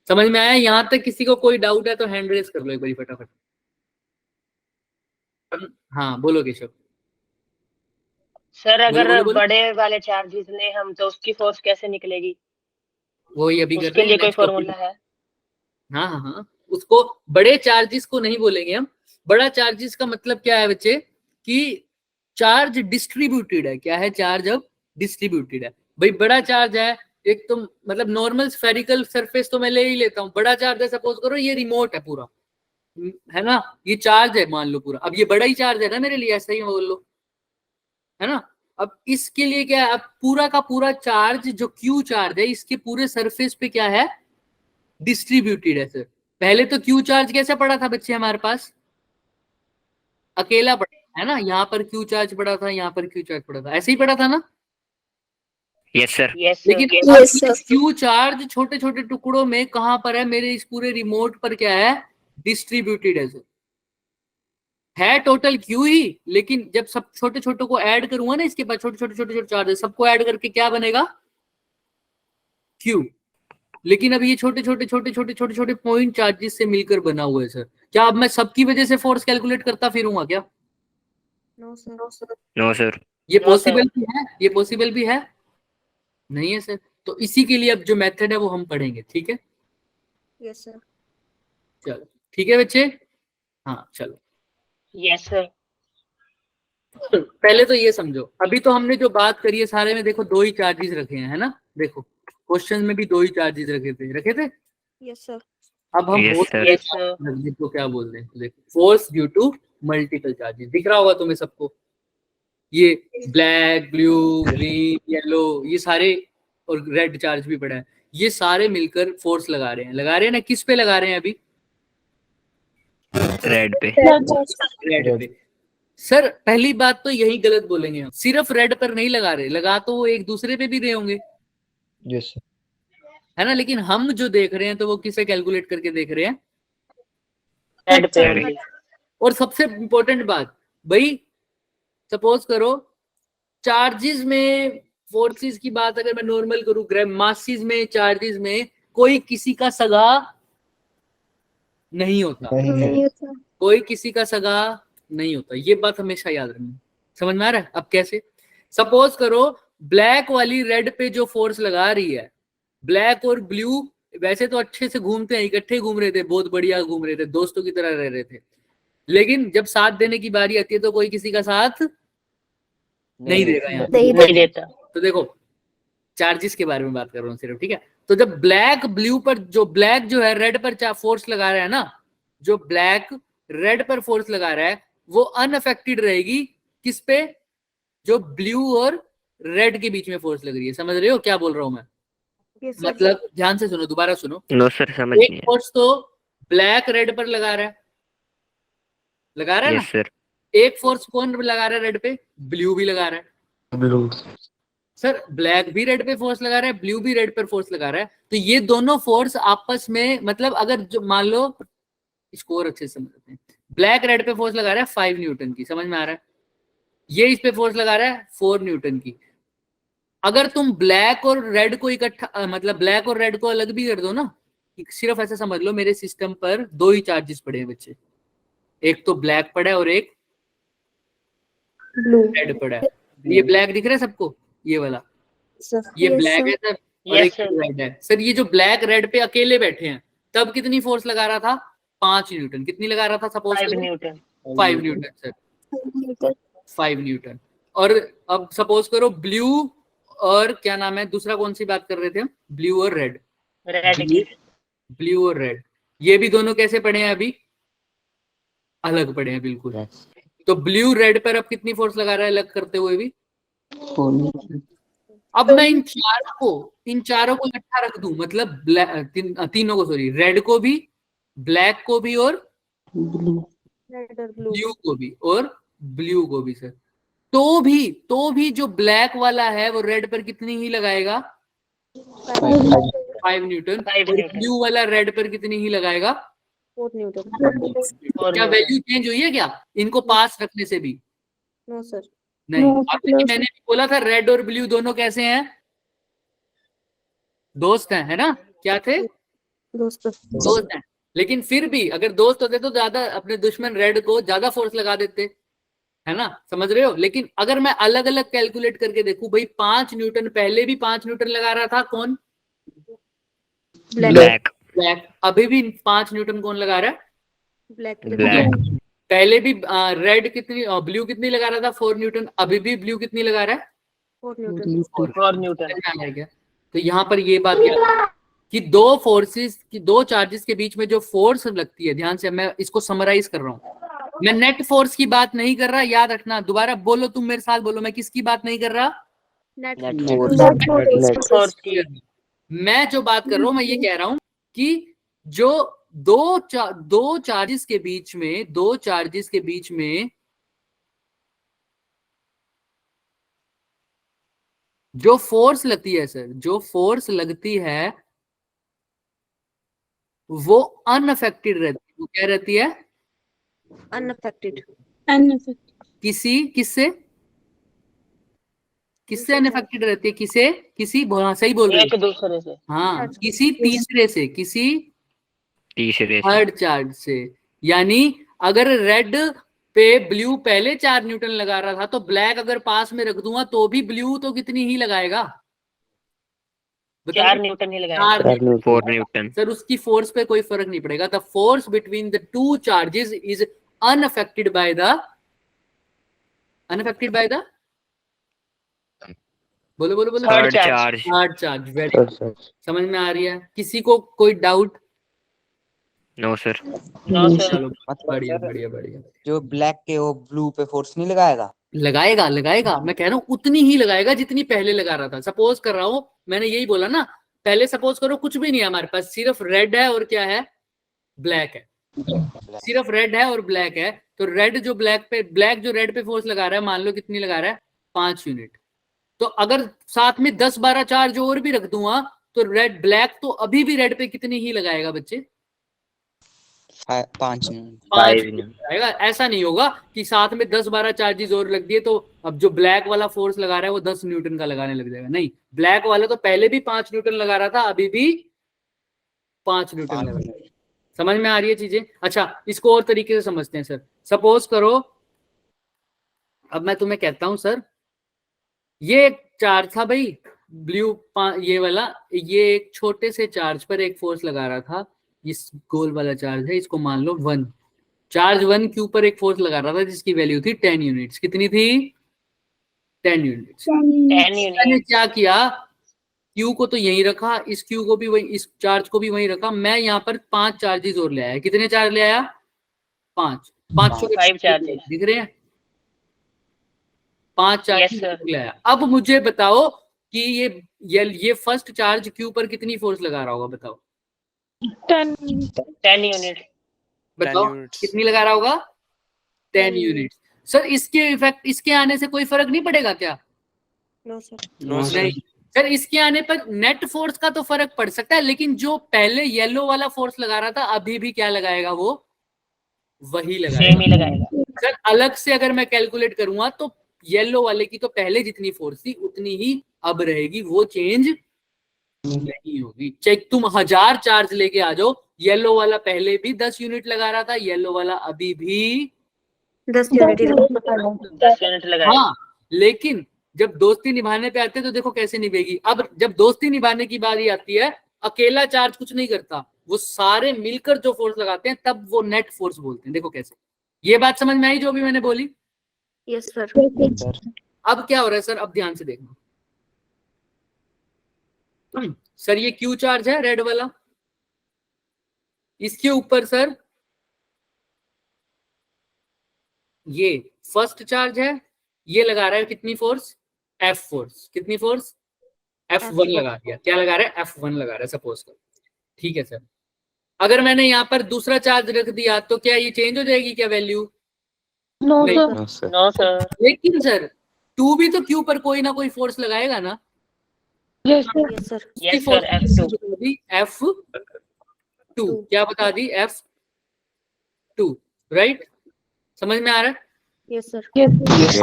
समझ में आया? यहाँ तक किसी को कोई डाउट है तो हैंड रेस कर लो एक बार फटाफट। हाँ बोलो केशव। सर अगर बोलो, बोलो। बड़े वाले चार्जेस ले हम तो उसकी फोर्स कैसे निकलेगी, वही अभी कर उसके रहे लिए हैं, कोई next topic। फॉर्मूला है? हाँ हाँ हाँ, उसको बड़े चार्जेस को नहीं बोलेंगे हम। बड़ा चार्जेस का मतलब क्या है बच्चे, कि चार्ज डिस्ट्रीब्यूटेड है। क्या है, चार्ज अब डिस्ट्रीब्यूटेड है। भाई बड़ा चार्ज है, एक तो मतलब नॉर्मल स्फेरिकल सरफेस तो मैं ले ही लेता हूँ, बड़ा चार्ज है, सपोज करो ये रिमोट है पूरा, है ना, ये चार्ज है मान लो पूरा, अब ये बड़ा ही चार्ज है ना मेरे लिए, ऐसा ही बोल लो, है ना। अब इसके लिए क्या है, अब पूरा का पूरा चार्ज जो क्यू चार्ज है, इसके पूरे सरफेस पे क्या है, डिस्ट्रीब्यूटेड है सर। पहले तो क्यू चार्ज कैसे पड़ा था बच्चे हमारे पास, अकेला पड़ा है ना, यहाँ पर क्यू चार्ज पड़ा था, यहाँ पर क्यू चार्ज पड़ा था, ऐसे ही पड़ा था ना। Yes sir. लेकिन क्यू चार्ज छोटे छोटे टुकड़ों में कहां पर है, मेरे इस पूरे रिमोट पर क्या है, डिस्ट्रीब्यूटेड है सर। है टोटल क्यू ही, लेकिन जब सब छोटे छोटे को ऐड करूंगा ना, इसके बाद छोटे छोटे छोटे छोटे चार्ज सबको ऐड करके क्या बनेगा, क्यू। लेकिन अब ये छोटे छोटे छोटे छोटे छोटे छोटे पॉइंट चार्जेस से मिलकर बना हुआ है सर। क्या अब मैं सबकी वजह से फोर्स कैलकुलेट करता फिरूंगा क्या? No sir. No sir. ये पॉसिबल भी है, ये पॉसिबल भी है नहीं है सर। तो इसी के लिए अब जो मेथड है वो हम पढ़ेंगे, ठीक है? Yes sir. चलो ठीक है बच्चे, हाँ चलो। Yes sir. पहले तो ये समझो, अभी तो हमने जो बात करी है सारे में, देखो दो ही चार्जेस रखे हैं, है ना। देखो क्वेश्चन में भी दो ही चार्जेस रखे थे। Yes sir. अब हम Yes, बहुत sir. सारे चार्जेस को क्या बोलते हैं, देखो force due to multiple charges, दिख रहा होगा तुम्हें सबको, ये ब्लैक, ब्लू, ग्रीन, येलो, ये सारे, और रेड चार्ज भी पड़ा है, ये सारे मिलकर फोर्स लगा रहे हैं ना। किस पे लगा रहे हैं अभी? रेड पे। रेड पे। सर पहली बात तो यही गलत बोलेंगे हम, सिर्फ रेड पर नहीं लगा रहे, लगा तो वो एक दूसरे पे भी रहे होंगे, यस सर। है ना। लेकिन हम जो देख रहे हैं तो वो किसे कैलकुलेट करके देख रहे हैं, रेड पे। और सबसे इंपॉर्टेंट बात भाई, सपोज करो चार्जेस में फोर्सेस की बात अगर मैं नॉर्मल करूं, ग्राम मासेस में, चार्जेस में कोई किसी का सगा नहीं होता, कोई किसी का सगा नहीं होता, ये बात हमेशा याद रखना। समझ में आ रहा है? अब कैसे, सपोज करो ब्लैक वाली रेड पे जो फोर्स लगा रही है, ब्लैक और ब्लू वैसे तो अच्छे से घूमते हैं, इकट्ठे घूम रहे थे, बहुत बढ़िया घूम रहे थे, दोस्तों की तरह रह रहे थे, लेकिन जब साथ देने की बारी आती है तो कोई किसी का साथ नहीं देगा, यहाँ नहीं देता। तो देखो चार्जेस के बारे में बात कर रहा हूँ सिर्फ, ठीक है। तो जब ब्लैक ब्लू पर, जो ब्लैक जो है रेड पर फोर्स लगा रहा है ना, जो ब्लैक रेड पर फोर्स लगा रहा है वो अनअफेक्टेड रहेगी, किस पे, जो ब्लू और रेड के बीच में फोर्स लग रही है। समझ रहे हो क्या बोल रहा हूं मैं? मतलब ध्यान से सुनो, दोबारा सुनो। नो सर, समझ एक नहीं है। फोर्स तो ब्लैक रेड पर लगा रहा है ना, यस सर। एक फोर्स कौन लगा रहा है रेड पे, ब्लू भी लगा रहा है, ब्लू। सर ब्लैक भी रेड पे फोर्स लगा रहा है, ब्लू भी रेड पर फोर्स लगा रहा है, तो ये दोनों फोर्स आपस में, मतलब अगर जो मान लो, इसको और अच्छे से समझते हैं, ब्लैक रेड पे फोर्स लगा रहा है 5 न्यूटन की, समझ में आ रहा है, ये इस पे फोर्स लगा रहा है 4 न्यूटन की। अगर तुम ब्लैक और रेड को इकट्ठा, मतलब ब्लैक और रेड को अलग भी कर दो ना, सिर्फ ऐसा समझ लो मेरे सिस्टम पर 2 ही चार्जेस पड़े हैं बच्चे, एक तो ब्लैक पड़ा है और एक ब्लू। रेड पड़ा है। ये ब्लैक दिख रहा है सबको, ये वाला, ये ब्लैक है सर और एक रेड है। सर ये जो ब्लैक रेड पे अकेले बैठे हैं, तब कितनी फोर्स लगा रहा था? 5 न्यूटन। कितनी लगा रहा था? Suppose 5 Newton. 5 Newton sir, 5 Newton. और अब सपोज करो ब्लू और क्या नाम है दूसरा, कौन सी बात कर रहे थे हम? ब्लू और रेड। ब्लू और रेड, ये भी दोनों कैसे पड़े हैं? अभी अलग पड़े हैं बिल्कुल। तो ब्लू रेड पर अब कितनी फोर्स लगा रहा है अलग करते हुए भी? 4 न्यूटन। अब मैं इन चारों को इकट्ठा रख दूं, मतलब तीनों को, सॉरी, रेड को भी, ब्लैक को भी और ब्लू ब्लू को भी और ब्लू को भी सर, तो भी जो ब्लैक वाला है वो रेड पर कितनी ही लगाएगा? 5 न्यूटन। और ब्लू वाला रेड पर कितनी ही लगाएगा? 4 न्यूटन। क्या वैल्यू चेंज हुई है क्या इनको पास रखने से भी? No sir. नहीं। अब मैंने भी बोला था रेड और ब्लू दोनों कैसे हैं? दोस्त हैं, है ना? क्या थे? दोस्त हैं। लेकिन फिर भी अगर दोस्त होते तो ज्यादा, अपने दुश्मन रेड को ज्यादा फोर्स लगा देते, है ना? समझ रहे हो? लेकिन अगर मैं अलग अलग कैलकुलेट करके देखूं, भाई 5 न्यूटन, पहले भी 5 न्यूटन लगा रहा था कौन? ब्लैक। ब्लैक। अभी भी 5 न्यूटन कौन लगा रहा है? ब्लैक। पहले भी रेड कितनी, ब्लू कितनी लगा रहा था? 4 न्यूटन। अभी भी ब्लू कितनी लगा रहा है? 4 न्यूटन। तो यहाँ पर ये बात क्या कि दो चार्जेस के बीच में जो फोर्स लगती है, ध्यान से मैं इसको समराइज कर रहा हूँ, मैं नेट फोर्स की बात नहीं कर रहा, याद रखना। दोबारा बोलो, तुम मेरे साथ बोलो, मैं किसकी बात नहीं कर रहा? मैं जो बात कर रहा हूं, मैं ये कह रहा हूं कि जो दो चार्जेस के बीच में जो फोर्स लगती है सर, जो फोर्स लगती है वो अनअफेक्टेड रहती है। वो क्या रहती है? अनअफेक्टेड। किससे अनअफेक्टेड रहती है? किसी सही बोल रहे एक दूसरे से। हाँ, किसी तीसरे से, किसी तीसरे से। थर्ड चार्ज से। यानी अगर रेड पे ब्लू पहले 4 न्यूटन लगा रहा था, तो ब्लैक अगर पास में रख दूंगा तो भी ब्लू तो कितनी ही लगाएगा? 4 न्यूटन ही लगाएगा। 4 न्यूटन। सर उसकी फोर्स पे कोई फर्क नहीं पड़ेगा। The force between the two charges is unaffected by the बोलो थर्ड चार्ज। Third charge. समझ में आ रही है? किसी को कोई डाउट? No sir. चलो बढ़िया। जो ब्लैक के वो ब्लू पे फोर्स नहीं लगाएगा? लगाएगा। मैं कह रहा हूँ उतनी ही लगाएगा जितनी पहले लगा रहा था। सपोज कर रहा हूँ, मैंने यही बोला ना, पहले सपोज करो कुछ भी नहीं है हमारे पास, सिर्फ रेड है और क्या है? ब्लैक है। सिर्फ रेड है और ब्लैक है, तो ब्लैक जो रेड पे फोर्स लगा रहा है, मान लो कितनी लगा रहा है? 5 यूनिट। तो अगर साथ में 10-12 चार्ज और भी रख दूंगा, तो ब्लैक तो अभी भी रेड पे कितनी ही लगाएगा बच्चे? 5 आएगा। ऐसा नहीं होगा कि साथ में 10-12 चार्जेस और लग दिए तो अब जो ब्लैक वाला फोर्स लगा रहा है वो 10 न्यूटन का लगाने लग जाएगा। नहीं, ब्लैक वाला तो पहले भी 5 न्यूटन लगा रहा था, अभी भी 5 न्यूटन लगा रहा है। समझ में आ रही है चीजें? अच्छा, इसको और तरीके से समझते हैं सर। सपोज करो, अब मैं तुम्हें कहता हूं सर, ये एक चार्ज था भाई ब्लू, ये वाला, ये एक छोटे से चार्ज पर एक फोर्स लगा रहा था। इस गोल वाला चार्ज है, इसको मान लो 1। चार्ज 1 के ऊपर एक फोर्स लगा रहा था जिसकी वैल्यू थी 10 यूनिट्स। कितनी थी? 10 यूनिट्स। मैंने क्या किया? क्यू को तो यहीं रखा, इस क्यू को भी वही, इस चार्ज को भी वहीं रखा। मैं यहाँ पर 5 चार्जेस और ले आया। कितने चार्ज ले आया? 5 चार्जेस दिख रहे हैं? 5 चार्जेस ले आया। अब मुझे बताओ कि ये फर्स्ट चार्ज क्यू पर कितनी फोर्स लगा रहा होगा? बताओ। 10 यूनिट। बताओ कितनी लगा रहा होगा? 10 यूनिट। सर इसके इफेक्ट, इसके आने से कोई फर्क नहीं पड़ेगा क्या? No sir. नहीं सर, इसके आने पर नेट फोर्स का तो फर्क पड़ सकता है, लेकिन जो पहले येलो वाला फोर्स लगा रहा था अभी भी क्या लगाएगा, वो वही सेम ही लगाएगा। लगाएगा। सर अलग से अगर मैं कैलकुलेट करूंगा तो येलो वाले की तो पहले जितनी फोर्स थी उतनी ही अब रहेगी, वो चेंज नहीं होगी। चेक तुम 1000 चार्ज लेके आ जाओ, येलो वाला पहले भी 10 यूनिट लगा रहा था, येलो वाला अभी भी 10 यूनिट लगाएगा। हाँ, लेकिन जब दोस्ती निभाने पे आते हैं तो देखो कैसे निभेगी। अब जब दोस्ती निभाने की बारी आती है, अकेला चार्ज कुछ नहीं करता, वो सारे मिलकर जो फोर्स लगाते हैं तब वो नेट फोर्स बोलते हैं। देखो कैसे, ये बात समझ में आई जो भी मैंने बोली? Yes sir. अब क्या हो रहा है सर, अब ध्यान से देखना। सर ये क्यू चार्ज है रेड वाला, इसके ऊपर सर ये फर्स्ट चार्ज है, ये लगा रहा है कितनी फोर्स, एफ फोर्स। कितनी फोर्स, F1 लगा दिया। क्या लगा रहा है, F1 लगा रहा है सपोज कर। ठीक है सर, अगर मैंने यहाँ पर दूसरा चार्ज रख दिया तो क्या ये चेंज हो जाएगी क्या वैल्यू? नो नहीं। सर। No sir. लेकिन सर टू भी तो क्यू पर कोई ना कोई फोर्स लगाएगा ना। Yes sir. Yes sir. Yes sir. F2। F2 क्या बता दी, F2 राइट, समझ में आ रहा है? Yes sir.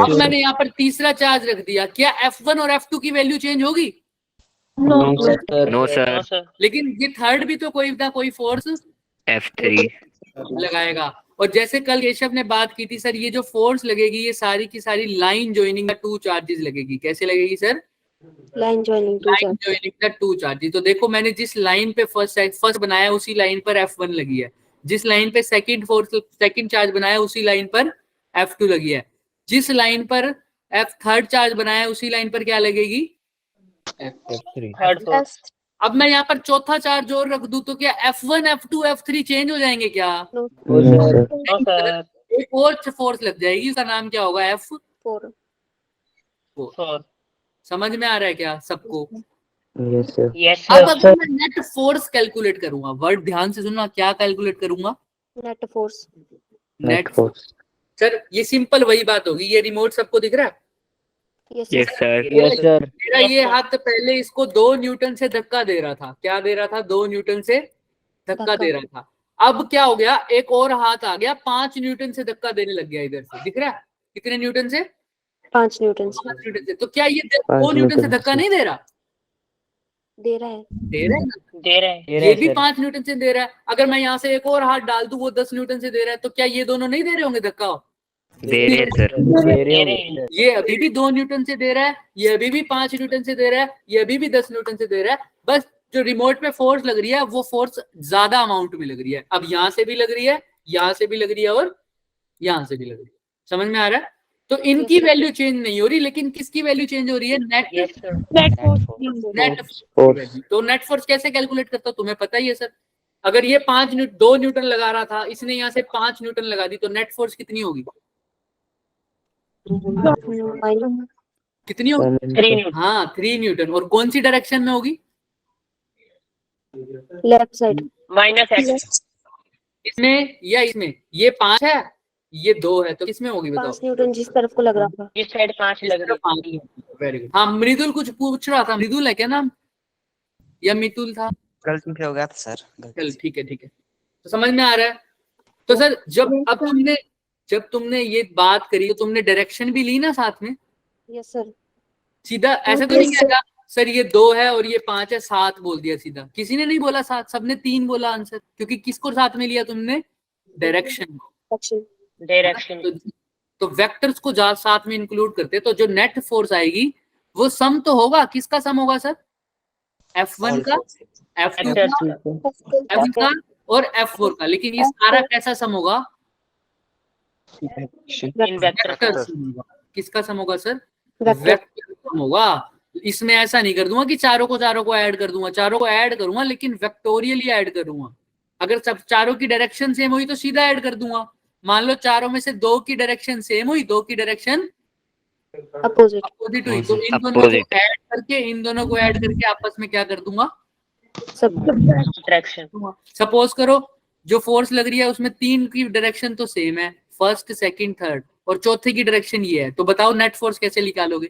अब मैंने यहाँ पर तीसरा चार्ज रख दिया, क्या F1 और F2 की वैल्यू चेंज होगी? No sir. लेकिन ये थर्ड भी तो कोई ना कोई फोर्स F3 लगाएगा। और जैसे कल केशव ने बात की थी सर, ये जो फोर्स लगेगी ये सारी की सारी line joining the two charges लगेगी। कैसे लगेगी sir? Line joining two line joining the two charges. तो देखो मैंने जिस लाइन पे फर्स्ट बनाया उसी लाइन पर F1 लगी है, जिस लाइन पे सेकंड चार्ज बनाया उसी लाइन पर F2 लगी है, जिस लाइन पर थर्ड चार्ज बनाया उसी लाइन पर क्या लगेगी, F3। Third force. अब मैं यहाँ पर चौथा चार्ज और रख दूं तो क्या F1 F2 F3 चेंज हो जाएंगे क्या? No sir. एक और फोर्स लग जाएगी, उसका नाम क्या होगा, फोर। फोर। समझ में आ रहा है क्या सबको? Yes sir. यस अब सर। अगर मैं नेट फोर्स कैलकुलेट करूंगा, वर्ड ध्यान से सुनना, क्या कैलकुलेट करूंगा, net force. Net force. Sir ये सिंपल वही बात होगी, ये रिमोट सबको दिख रहा है? Yes yes sir. Yes sir. मेरा ये हाथ पहले इसको 2 न्यूटन से धक्का दे रहा था, क्या दे रहा था, 2 न्यूटन से धक्का दे रहा था। अब क्या हो गया, एक और हाथ आ गया 5 न्यूटन से धक्का देने लग गया इधर से, दिख रहा है? कितने न्यूटन से? 5 न्यूटन 5 न्यूटन से। तो क्या ये 2 न्यूटन से धक्का नहीं दे रहा? दे रहा है। दे रहा है ना? दे रहे हैं। ये भी 5 न्यूटन से दे रहा है। अगर मैं यहाँ से एक और हाथ डाल दूं, वो 10 न्यूटन से दे रहा है, तो क्या ये दोनों नहीं दे रहे होंगे धक्का? दे रहे हैं सर। दे रहे हैं। ये अभी भी 2 न्यूटन से दे रहा है, ये अभी भी 5 न्यूटन से दे रहा है, ये अभी भी 10 न्यूटन से दे रहा है। बस जो रिमोट पे फोर्स लग रही है वो फोर्स ज्यादा अमाउंट में लग रही है। अब यहाँ से भी लग रही है, यहाँ से भी लग रही है और यहाँ से भी लग रही है। समझ में आ रहा है? तो इनकी वैल्यू चेंज नहीं हो रही, लेकिन किसकी वैल्यू चेंज हो रही है, net yes sir. Net force. तो नेट फोर्स कैसे कैलकुलेट करता हूं तुम्हें पता ही है सर। अगर ये 2 न्यूटन लगा रहा था, इसने यहाँ से 5 न्यूटन लगा दी, तो नेट फोर्स कितनी होगी, कितनी होगी? 3 न्यूटन। हाँ 3 न्यूटन। और कौन सी डायरेक्शन में होगी, लेफ्ट साइड। -x। इसमें या इसमें? ये 5 है, ये 2 है, तो किसमें होगी बताओ? 5 न्यूटन जिस तरफ को लग रहा था। इस साइड 5 लग रही है। Very good. हाँ मृदुल कुछ पूछ रहा था, मृदुल है क्या नाम, या मितुल था? गलती से हो गया था सर। चल ठीक है ठीक है, तो समझ में आ रहा है। तो सर जब तुमने ये बात करी तो तुमने डायरेक्शन भी ली ना साथ में? Yes sir. सीधा ऐसे तो नहीं किया सर ये 2 है और ये 5 है, 7 बोल दिया सीधा? किसी ने नहीं बोला 7, सबने 3 बोला आंसर, क्योंकि किसको साथ में लिया तुमने, डायरेक्शन को। डायरेक्शन। तो वेक्टर्स को साथ में इंक्लूड करते, तो जो नेट फोर्स आएगी वो सम तो होगा, किसका सम होगा सर, F1 का, F2 का, F का और F4 का। लेकिन ये सारा कैसा सम होगा, इन वेक्टर। किसका सम होगा सर, वेक्टर सम होगा। इसमें ऐसा नहीं कर दूंगा कि चारों को ऐड कर दूंगा, चारों को ऐड करूंगा लेकिन वेक्टोरियली ऐड करूंगा। अगर सब चारों की डायरेक्शन सेम हुई तो सीधा ऐड कर दूंगा। मान लो चारों में से 2 की डायरेक्शन सेम हुई, 2 की डायरेक्शन अपोजिट हुई, तो इन दोनों को ऐड करके आपस में क्या कर दूंगा, सब्ट्रैक्शन। सपोज करो जो फोर्स लग रही है उसमें 3 की डायरेक्शन तो सेम है, फर्स्ट सेकंड थर्ड, और चौथे की डायरेक्शन ये है, तो बताओ नेट फोर्स कैसे निकालोगे?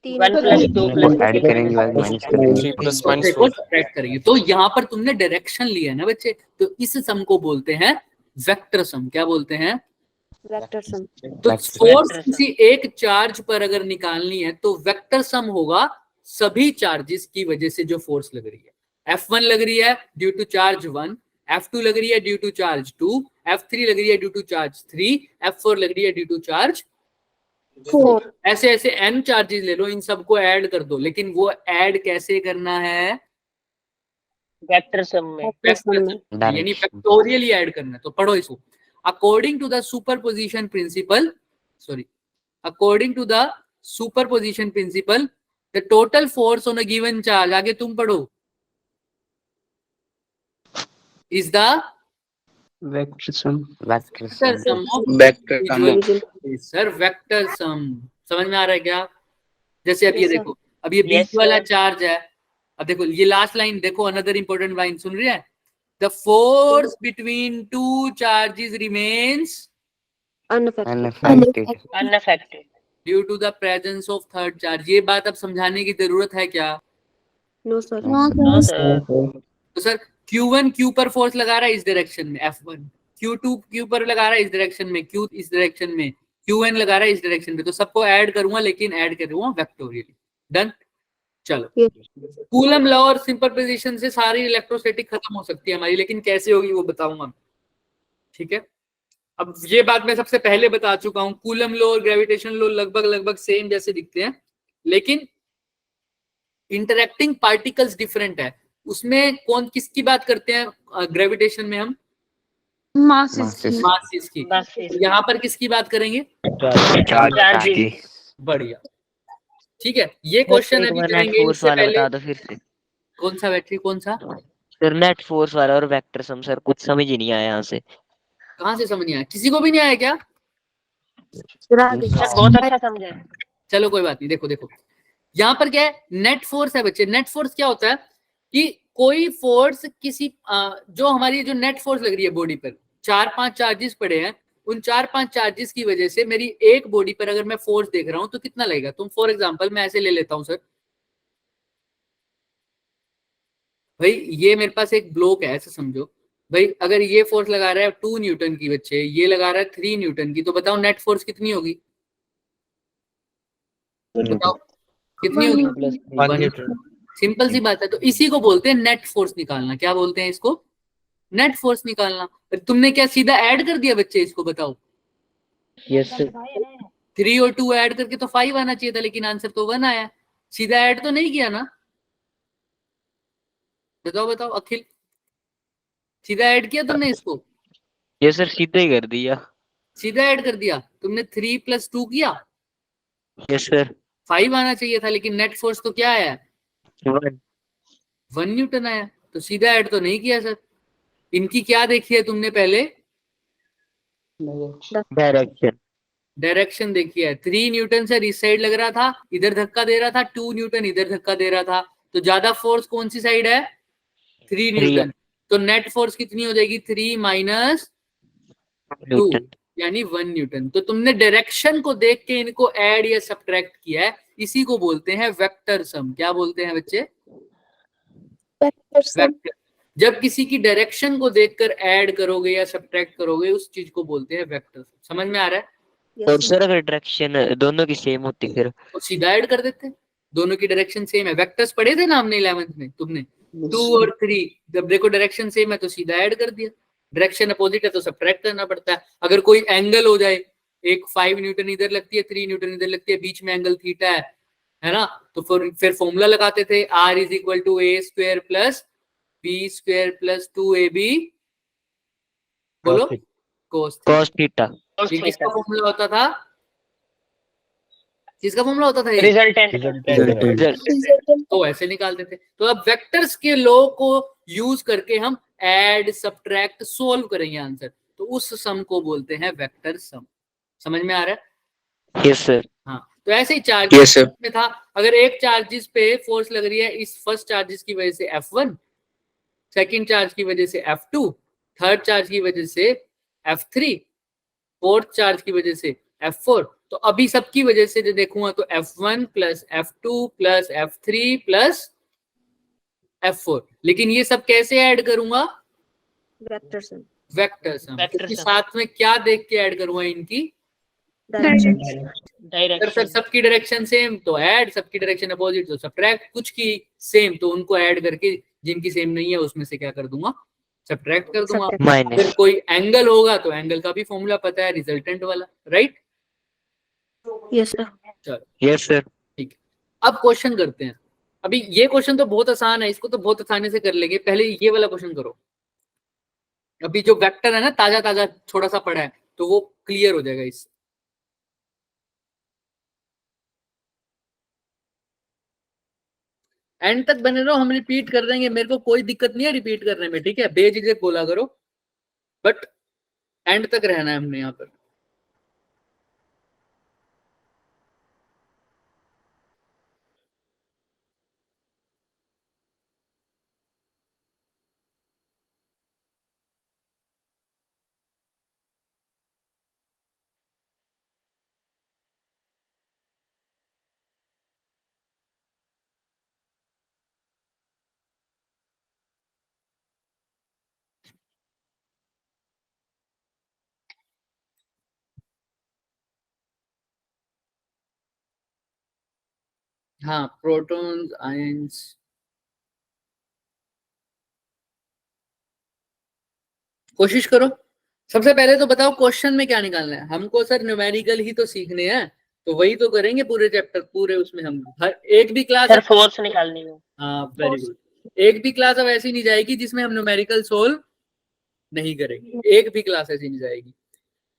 तीन 1 प्लस 2 प्लस ऐड करेंगे बाद माइनस कर देंगे। 3 प्लस तो माइनस देखो 4 सब्ट्रैक्ट करेंगे। तो यहाँ पर तुमने डायरेक्शन लिया ना बच्चे, तो इस सम को बोलते हैं वेक्टर सम। क्या बोलते हैं? Vector sum. तो फोर्स किसी एक चार्ज पर अगर निकालनी है तो वेक्टर सम होगा सभी चार्जेस की वजह से जो फोर्स लग रही है। F1 लग रही है ड्यू टू चार्ज 1, F2 लग रही है ड्यू टू चार्ज 2, F3 लग रही है ड्यू टू चार्ज 3, F4 लग रही है ड्यू टू चार्ज 4। ऐसे ऐसे n चार्जेस ले लो, इन सबको ऐड कर दो। लेकिन वो ऐड कैसे करना है? वेक्टर सम में। यानी फैक्टोरियली ऐड करना है। तो पढ़ो इसको। According to the superposition principle, according to the superposition principle, the total force on a given charge, आगे तुम पढ़ो, is the vector sum sum of vector sum. Sir vector sum समझ में आ रहा है क्या? जैसे अब ये देखो, अब ये Yes, बीच वाला sir. चार्ज है। अब देखो ये लास्ट लाइन देखो, अनदर इंपॉर्टेंट लाइन सुन रही है? The force between two charges remains unaffected unaffected. Due to the presence of third charge. ये बात अब समझाने की जरूरत है क्या? No sir. No sir. तो सर Q1 Q पर फोर्स लगा रहा है इस डायरेक्शन में, F1 Q2 Q पर लगा रहा है इस डायरेक्शन में, Q इस डायरेक्शन में, Qn लगा रहा है इस डायरेक्शन में। तो सबको ऐड करूंगा, लेकिन ऐड करूंगा वेक्टोरियली। डन। चलो, कूलम लॉ और सुपरपोजिशन से सारी इलेक्ट्रोस्टैटिक खत्म हो सकती है हमारी, लेकिन कैसे होगी वो बताऊंगा। ठीक है, अब ये बात मैं सबसे पहले बता चुका हूं, कूलम लॉ और ग्रेविटेशन लॉ लगभग लगभग सेम जैसे दिखते हैं, लेकिन इंटरेक्टिंग पार्टिकल्स डिफरेंट है। उसमें कौन किसकी बात करते हैं? ग्रेविटेशन में हम मासेस की। यहाँ पर किसकी बात करेंगे? चार्ज। बढ़िया, ठीक है। ये क्वेश्चन अभी नेट करेंगे, फोर्स इससे वाला पहले बता दो फिर से कौन सा बैटरी, कौन सा? सर। नेट फोर्स वाला और वेक्टर सम सर कुछ समझ ही नहीं आया यहाँ से। कहाँ से समझ नहीं आया? किसी को भी नहीं आया क्या? सर बहुत अच्छा समझा है। चलो कोई बात नहीं। देखो देखो, यहाँ पर क्या है? नेट फोर्स है बच्चे। नेट फोर्स क्या होता है कि कोई फोर्स किसी जो हमारी जो नेट फोर्स लग रही है बॉडी पर, 4-5 चार्जेस पड़े हैं, उन 4-5 चार्जेस की वजह से मेरी एक बॉडी पर अगर मैं फोर्स देख रहा हूं तो कितना लगेगा? तुम फॉर एग्जांपल मैं ऐसे ले लेता हूं, सर भाई ये मेरे पास एक ब्लॉक है, ऐसे समझो भाई, अगर ये फोर्स लगा रहा है 2 न्यूटन की बच्चे, ये लगा रहा है 3 न्यूटन की, तो बताओ नेट फोर्स कितनी होगी? बताओ कितनी होगी? 1 न्यूटन। सिंपल सी बात है। तो इसी को बोलते हैं नेट फोर्स निकालना। क्या बोलते हैं इसको? नेट फोर्स निकालना। तुमने क्या सीधा ऐड कर दिया बच्चे? इसको बताओ। Yes sir. 3 और 2 ऐड करके तो 5 आना चाहिए था, लेकिन आंसर तो 1 आया। सीधा ऐड तो नहीं किया ना? बताओ बताओ अखिल, सीधा ऐड किया तुमने इसको? यस सर, सीधा ही कर दिया। सीधा ऐड कर दिया तुमने। 3 + 2 किया, यस सर। 5 आना चाहिए था, लेकिन नेट फोर्स तो क्या आया? 1 न्यूटन आया। तो सीधा ऐड तो नहीं किया सर। इनकी क्या देखी है तुमने पहले? डायरेक्शन। डायरेक्शन देखी है। 3 न्यूटन सर इस साइड लग रहा था, इधर धक्का दे रहा था, 2 न्यूटन इधर धक्का दे रहा था। तो ज्यादा फोर्स कौन सी साइड है? 3 न्यूटन। तो नेट फोर्स कितनी हो जाएगी? 3 - 2 यानी 1 न्यूटन। तो तुमने डायरेक्शन को देख के इनको ऐड या सब्ट्रैक्ट किया है, इसी को बोलते हैं वेक्टर सम। क्या बोलते हैं बच्चे? वेक्टर। जब किसी की डायरेक्शन को देखकर ऐड करोगे या सब्ट्रैक्ट करोगे, उस चीज को बोलते हैं वेक्टर। समझ में आ रहा है? और सर अगर डायरेक्शन दोनों की सेम होती फिर तो सीधा ऐड कर देते हैं। दोनों की डायरेक्शन सेम है। वेक्टर्स पढ़े थे ना हमने 11th में, तुमने 2 और 3। जब देखो डायरेक्शन सेम है तो सीधा ऐड कर दिया। डायरेक्शन अपोजिट है तो सब्ट्रैक्ट करना पड़ता है। अगर कोई एंगल हो जाए, एक 5 न्यूटन इधर लगती है, 3 न्यूटन इधर लगती है, बीच में एंगल थीटा है ना, तो फिर फॉर्मूला लगाते थे R = A² + B² + 2AB, बोलो, cos थीटा। ये किसका फॉर्मूला होता था? किसका फॉर्मूला होता था ये? रिजल्टेंट। तो ऐसे निकालते थे। तो अब वेक्टर्स के लॉ को यूज करके हम ऐड सब्ट्रैक्ट सोल्व करेंगे आंसर। तो उस सम को बोलते हैं वेक्टर सम। समझ में आ रहा है? Yes sir. हाँ, तो ऐसे ही चार्जेस में था। अगर एक चार्जेस पे फोर्स लग रही है इस फर्स्ट चार्जेस की वजह से F1, सेकंड चार्ज की वजह से F2, थर्ड चार्ज की वजह से F3, फोर्थ चार्ज की वजह से F4, तो अभी सबकी वजह से जो देखूंगा तो F1 plus F2 plus F3 plus F4, लेकिन ये सब कैसे ऐड करूंगा? Vector sum, vector sum. Vector तो सम। साथ में क्या देख के ऐड करूंगा इनकी? Direction, sir direction. सबकी डायरेक्शन सेम तो ऐड, सबकी डायरेक्शन अपोजिट तो सब्ट्रैक्ट, कुछ की सेम तो उनको ऐड करके जिनकी सेम नहीं है उसमें से क्या कर दूंगा? सब्ट्रैक्ट कर दूंगा। माइनस। अगर कोई एंगल होगा तो एंगल का भी फॉर्मूला पता है, रिजल्टेंट वाला, राइट? Yes sir. चलो यस सर। ठीक है, अब क्वेश्चन करते हैं। अभी ये क्वेश्चन तो बहुत आसान है, इसको तो बहुत आसानी से कर लेंगे, पहले ये वाला क्वेश्चन करो। अभी जो वेक्टर है ना, ताजा ताजा थोड़ा सा पड़ा है, तो वो क्लियर हो जाएगा इससे। एंड तक बने रहो, हम रिपीट कर देंगे, मेरे को कोई दिक्कत नहीं है रिपीट करने में, ठीक है? बेझिझक बोला करो, बट एंड तक रहना है हमने यहाँ पर। हाँ, प्रोटॉन्स, आयंस, कोशिश करो। सबसे पहले तो बताओ क्वेश्चन में क्या निकालना है हमको? सर न्यूमेरिकल ही तो सीखने हैं, तो वही तो करेंगे पूरे चैप्टर पूरे उसमें। हम हर एक भी क्लास सर फोर्स निकालनी है। हाँ वेरी गुड। एक भी क्लास अब ऐसी नहीं जाएगी जिसमें हम न्यूमेरिकल सोल्व नहीं करेंगे, एक भी क्लास ऐसी नहीं जाएगी।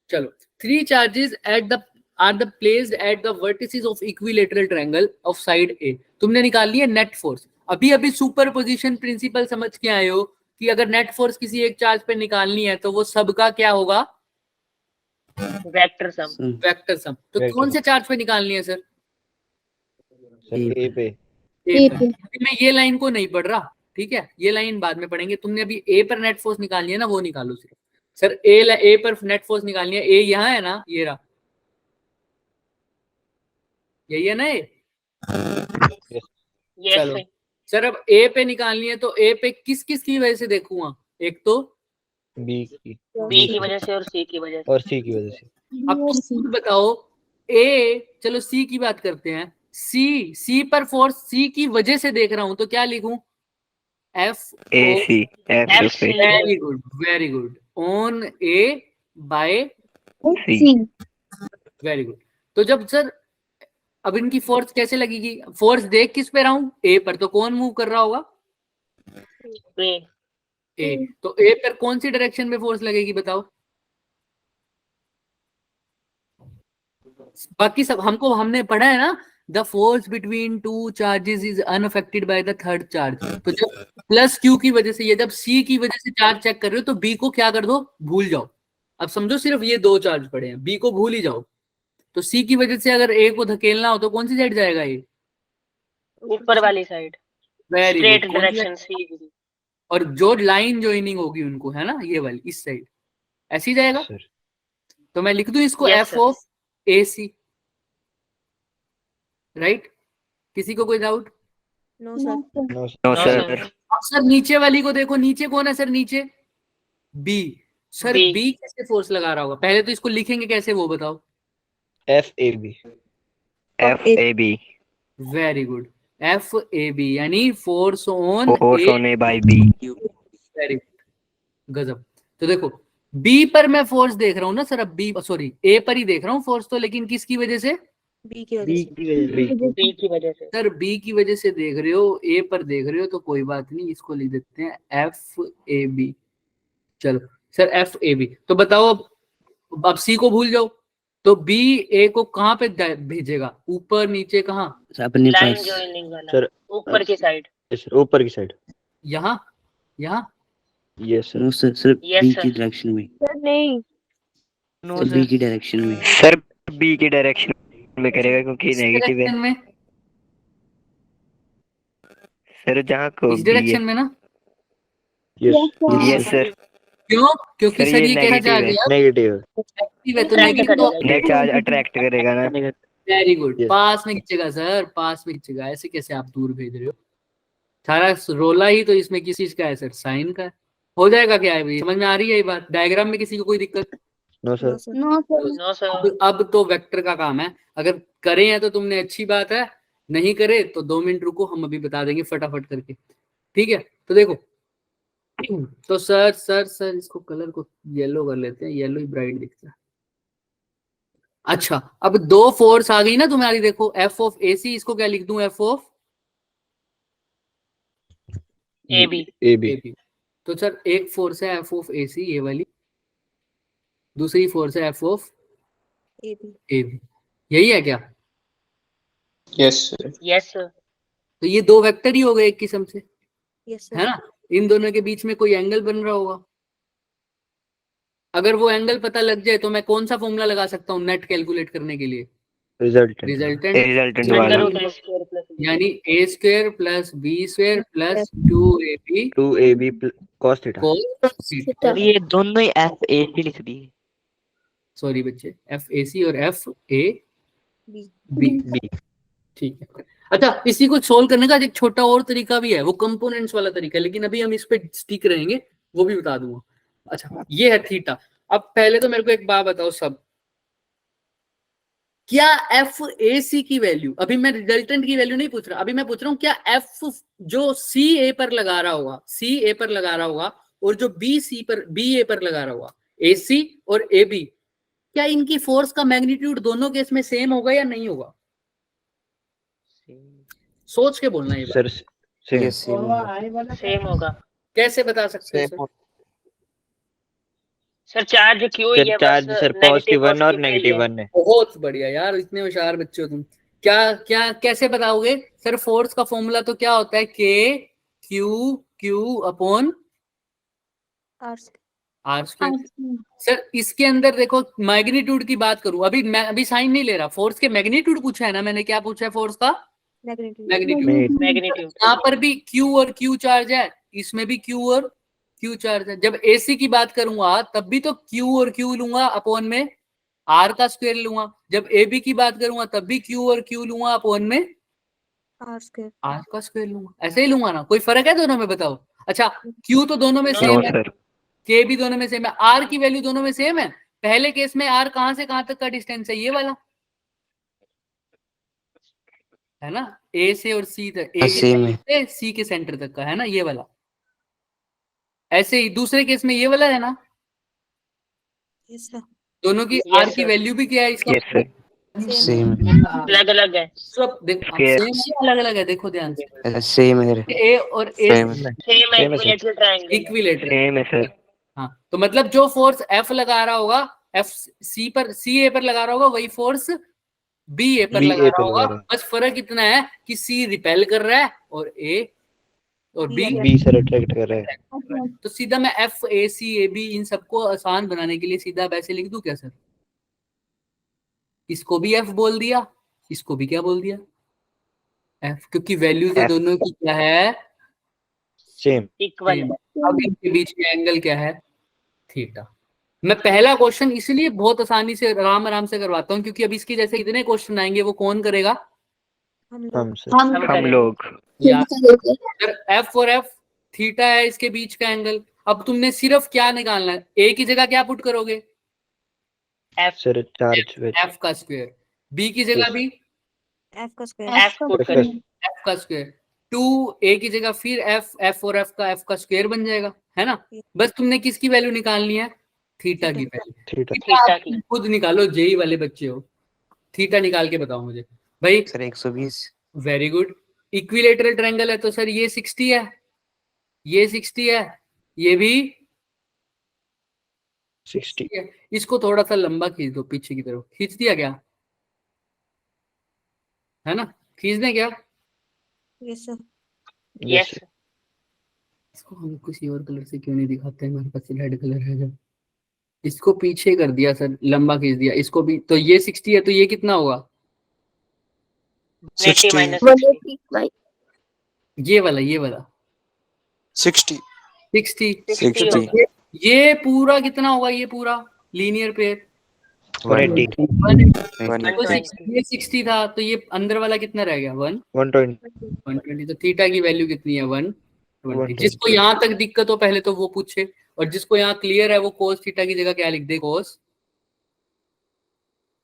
चलो, 3 charges at the are the placed at the vertices of equilateral triangle of side a. तुमने निकाल लिया नेट फोर्स। अभी अभी सुपरपोजिशन प्रिंसिपल समझ के आए हो कि अगर नेट फोर्स किसी एक चार्ज पे निकालनी है तो वो सबका क्या होगा? Vector sum. Vector sum. तो वेक्टर कौन से चार्ज पे निकालनी है सर? सर ए पे। ए पे। अभी मैं ये लाइन को नहीं पढ़ रहा, ठीक है? ये लाइन बाद में पढ़ेंगे। तुमने अभी ए पर नेट फोर्स निकालनी है ना, वो निकालो सिर्फ। सर ए पर नेट फोर्स निकालनी है, ए यहाँ है ना, ये रहा, यही है ना ए? यस चलो सर, अब ए पे निकालनी है तो ए पे किस किस की वजह से देखूंगा? एक तो बी की बी की वजह से और सी की वजह से। और सी की वजह से। अब तुम खुद बताओ, ए, चलो सी की बात करते हैं। सी पर फोर्स सी की वजह से देख रहा हूं तो क्या लिखूं? F A C F C. Very good, very good. On A by C. Very good. तो जब सर अब इनकी फोर्स कैसे लगेगी? फोर्स देख किस पे रहा हूं? ए पर। तो कौन मूव कर रहा होगा? ए। तो ए पर कौन सी डायरेक्शन में फोर्स लगेगी बताओ? बाकी सब हमने पढ़ा है ना, the force between two charges is unaffected by the third charge. तो जब प्लस क्यू की वजह से, ये जब सी की वजह से चार्ज चेक कर रहे हो तो बी को क्या कर दो? भूल जाओ। अब समझो सिर्फ ये 2 चार्ज पड़े हैं, बी को भूल ही जाओ। तो सी की वजह से अगर ए को धकेलना हो तो कौन सी साइड जाएगा? ये ऊपर वाली side, very straight good. Direction C. और जो लाइन ज्वाइनिंग होगी उनको, है ना, ये वाली इस साइड ऐसी जाएगा। सर तो मैं लिख दूं इसको Yes, F sir. Of A C, right? किसी को कोई doubt? No sir. No no sir. अब सर नीचे वाली को देखो, नीचे कौन है सर? नीचे बी। Sir B. बी कैसे फोर्स लगा रहा होगा? पहले तो इसको लिखेंगे कैसे वो बताओ? F A B. F A B. Very good, F A B यानी force on force on A by B. Very good, गजब। तो देखो बी पर मैं फोर्स देख रहा हूँ ना सर, अब बी सॉरी ए पर ही देख रहा हूँ फोर्स तो, लेकिन किसकी वजह से? बी की वजह से। बी की वजह से। सर बी की वजह से देख रहे हो, ए पर देख रहे हो तो कोई बात नहीं, इसको लिख देते हैं एफ ए बी। चलो सर एफ ए बी। तो बताओ अब सी को भूल जाओ, तो बी ए को कहाँ पे भेजेगा? ऊपर नीचे कहाँ? अपने लाइन पास। ज्वाइनिंग वाला सर ऊपर की साइड। सर ऊपर की साइड। यहाँ यहाँ yes sir. No sir, sir Yes, B sir. की डायरेक्शन में। सर नहीं। सर बी की डायरेक्शन में। सर बी की डायरेक्शन में करेगा क्योंकि इस नेगेटिव है। डायरेक्शन में, सर जहाँ को इस बी है। डायरेक्शन में ना। Yes yes sir. क्यों? क्योंकि सर सर ये ये कैसा नेगेटिव चार्ज है। है यार? नेगेटिव। Negative है तो Attract नेगेटिव तो करेगा। नेट चार्ज अट्रैक्ट करेगा ना। Very good, Yes. पास में खींचेगा सर, पास में खींचेगा। ऐसे कैसे आप दूर भेज रहे हो? सारा रोला ही तो इसमें किस चीज का है सर? साइन का है। हो जाएगा क्या है? समझ में आ रही है ये बात? डायग्राम में किसी को कोई दिक्कत? No sir. No sir. No sir. अब तो वेक्टर का काम है। अगर करे हैं तो तुमने अच्छी बात है, नहीं करे तो 2 मिनट रुको, हम अभी बता देंगे फटाफट करके। ठीक है, तो देखो तो सर इसको कलर को येलो कर लेते हैं, येलो ही ब्राइट दिखता है। अच्छा, अब 2 फोर्स आ गई ना तुम्हारी, देखो एफ ऑफ ए सी, इसको क्या लिख दूं? F of A B. A B. तो सर एक फोर्स है एफ ऑफ ए सी, ये वाली, दूसरी फोर्स है एफ ऑफ ए बी। यही है क्या? Yes sir. Yes sir. तो ये 2 वेक्टर ही हो गए एक किस्म से, यस है ना? इन दोनों के बीच में कोई एंगल बन रहा होगा। अगर वो एंगल पता लग जाए तो मैं कौन सा फॉर्मूला लगा सकता हूँ नेट कैलकुलेट करने के लिए? रिजल्टेंट। रिजल्टेंट, रिजल्टेंट वाला। Under root A square plus यानी A square plus B square plus 2ab 2ab cos theta. cos theta. और ये दोनों ही एफ ए सी लिख दिए। सॉरी बच्चे, एफ ए सी और एफ ए बी। ठीक है। अच्छा, इसी को सोल्व करने का एक छोटा और तरीका भी है, वो कंपोनेंट्स वाला तरीका है, लेकिन अभी हम इस पे स्टिक रहेंगे, वो भी बता दूंगा। अच्छा, ये है थीटा। अब पहले तो मेरे को एक बात बताओ सब, क्या एफ ए सी की वैल्यू, अभी मैं रिजल्टेंट की वैल्यू नहीं पूछ रहा, अभी मैं पूछ रहा हूं क्या एफ जो सी ए पर लगा रहा होगा, सी ए पर लगा रहा होगा, और जो बी सी पर, बी ए पर लगा रहा होगा, ए सी और ए बी, क्या इनकी फोर्स का मैग्नीट्यूड दोनों केस में सेम होगा या नहीं होगा? सोच के बोलना ये बात। Sir same. Yes same same होगा। कैसे बता सकते हैं सर? सर चार्ज क्यों ही सर है? चार्ज बस सर पॉजिटिव 1 और नेगेटिव 1 है। बहुत बढ़िया यार, इतने होशियार बच्चे हो तुम। क्या क्या कैसे बताओगे सर? फोर्स का फॉर्मूला तो क्या होता है? K Q upon R square. Sir इसके अंदर देखो, मैग्नीट्यूड की बात करूं, अभी मैं अभी साइन नहीं ले रहा, फोर्स के मैग्नीट्यूड पूछा है ना मैंने। क्या पूछा है? फोर्स का मैग्नीट्यूड। मैग्नीट्यूड। यहाँ पर भी क्यू और क्यू चार्ज है, इसमें भी क्यू और क्यू चार्ज है। जब एसी की बात करूंगा तब भी तो क्यू और क्यू लूंगा, अपॉन में आर का स्क्वायर लूंगा। जब ए बी की बात करूंगा तब भी क्यू और क्यू लूंगा, अपॉन में आर का स्क्वायर लूंगा। ऐसे ही लूंगा ना? कोई फर्क है दोनों में? बताओ। अच्छा, क्यू तो दोनों में No, सेम नो है, सर। के भी दोनों में सेम है, आर की वैल्यू दोनों में सेम है। पहले केस में आर कहां से कहां तक का डिस्टेंस है? ये वाला है ना, ए से और सी तक, ए सेम है। से सी के सेंटर तक का है ना, ये वाला। ऐसे ही दूसरे केस में ये वाला है ना, दोनों की Yes, आर की sir. वैल्यू भी क्या है इसका? Yes sir. सेम अलग अलग है। सब देखो, Square. सेम है अलग अलग है? देखो ध्यान से, सेम है। ए और ए सेम है। सेम Same है, sir. Equilateral triangle. Equilateral. Same है सर। हाँ, तो मतलब जो फोर्स एफ लगा रहा होगा, एफ सी पर, सी ए पर लगा रहा होगा, वही फोर्स बी ए पर B लगा A रहा पर होगा। लगा रहा है। बस फर्क इतना है कि सी रिपेल कर रहा है और ए और बी B सर अट्रैक्ट कर रहा है। तो सीधा मैं F A C A be in सबको आसान बनाने के लिए सीधा वैसे लिख दूं क्या सर? इसको भी एफ बोल दिया, इसको भी क्या बोल दिया? एफ, क्योंकि वैल्यू तो F. दोनों की क्या है? सेम। इक्वल। अब इनके बीच में एंगल क्या है? थीटा। मैं पहला क्वेश्चन इसलिए बहुत आसानी से आराम आराम से करवाता हूँ, क्योंकि अब इसके जैसे इतने क्वेश्चन आएंगे, वो कौन करेगा? हम सर। हम हम करेंगे। लोग। या एफ और एफ थीटा है इसके बीच का एंगल। अब तुमने सिर्फ क्या निकालना है? ए की जगह क्या पुट करोगे? F. Sir charge with F का स्क्वायर। बी की जगह Yes. भी एफ पुट F करेंगे। एफ का स्क्वायर। 2 ए की जगह फिर एफ और एफ का स्क्वायर बन जाएगा, है ना? बस तुमने किसकी वैल्यू निकालनी है? थीटा की वैल्यू। थीटा। थीटा की। खुद निकालो, जेई वाले बच्चे हो। थीटा निकाल के बताओ मुझे भाई। Sir 120। Very good. Equilateral triangle है तो सर ये 60 है, ये 60 है, ये भी 60। है। इसको थोड़ा सा लंबा खींच दो पीछे की तरफ। खींच दिया क्या? है ना? खींच दें क्या? यस। इसको हम किसी और कलर से क्यों नहीं दिखाते हैं? हमारे पास रेड कलर है जब। इसको पीछे कर दिया सर, लंबा खींच दिया इसको भी। तो ये 60 है तो ये कितना होगा? 80 माइनस 180 ये वाला 60 60। 60 60 होगा। ये पूरा कितना होगा, ये पूरा लीनियर पेयर 180 ये 60 था, तो ये अंदर वाला कितना रह गया 120 120। तो थीटा की वैल्यू कितनी है 120। 120। जिसको यहाँ तक दिक्कत हो पहले तो वो पूछे, और जिसको यहाँ क्लियर है वो कोस थीटा की जगह क्या लिख दे, कोस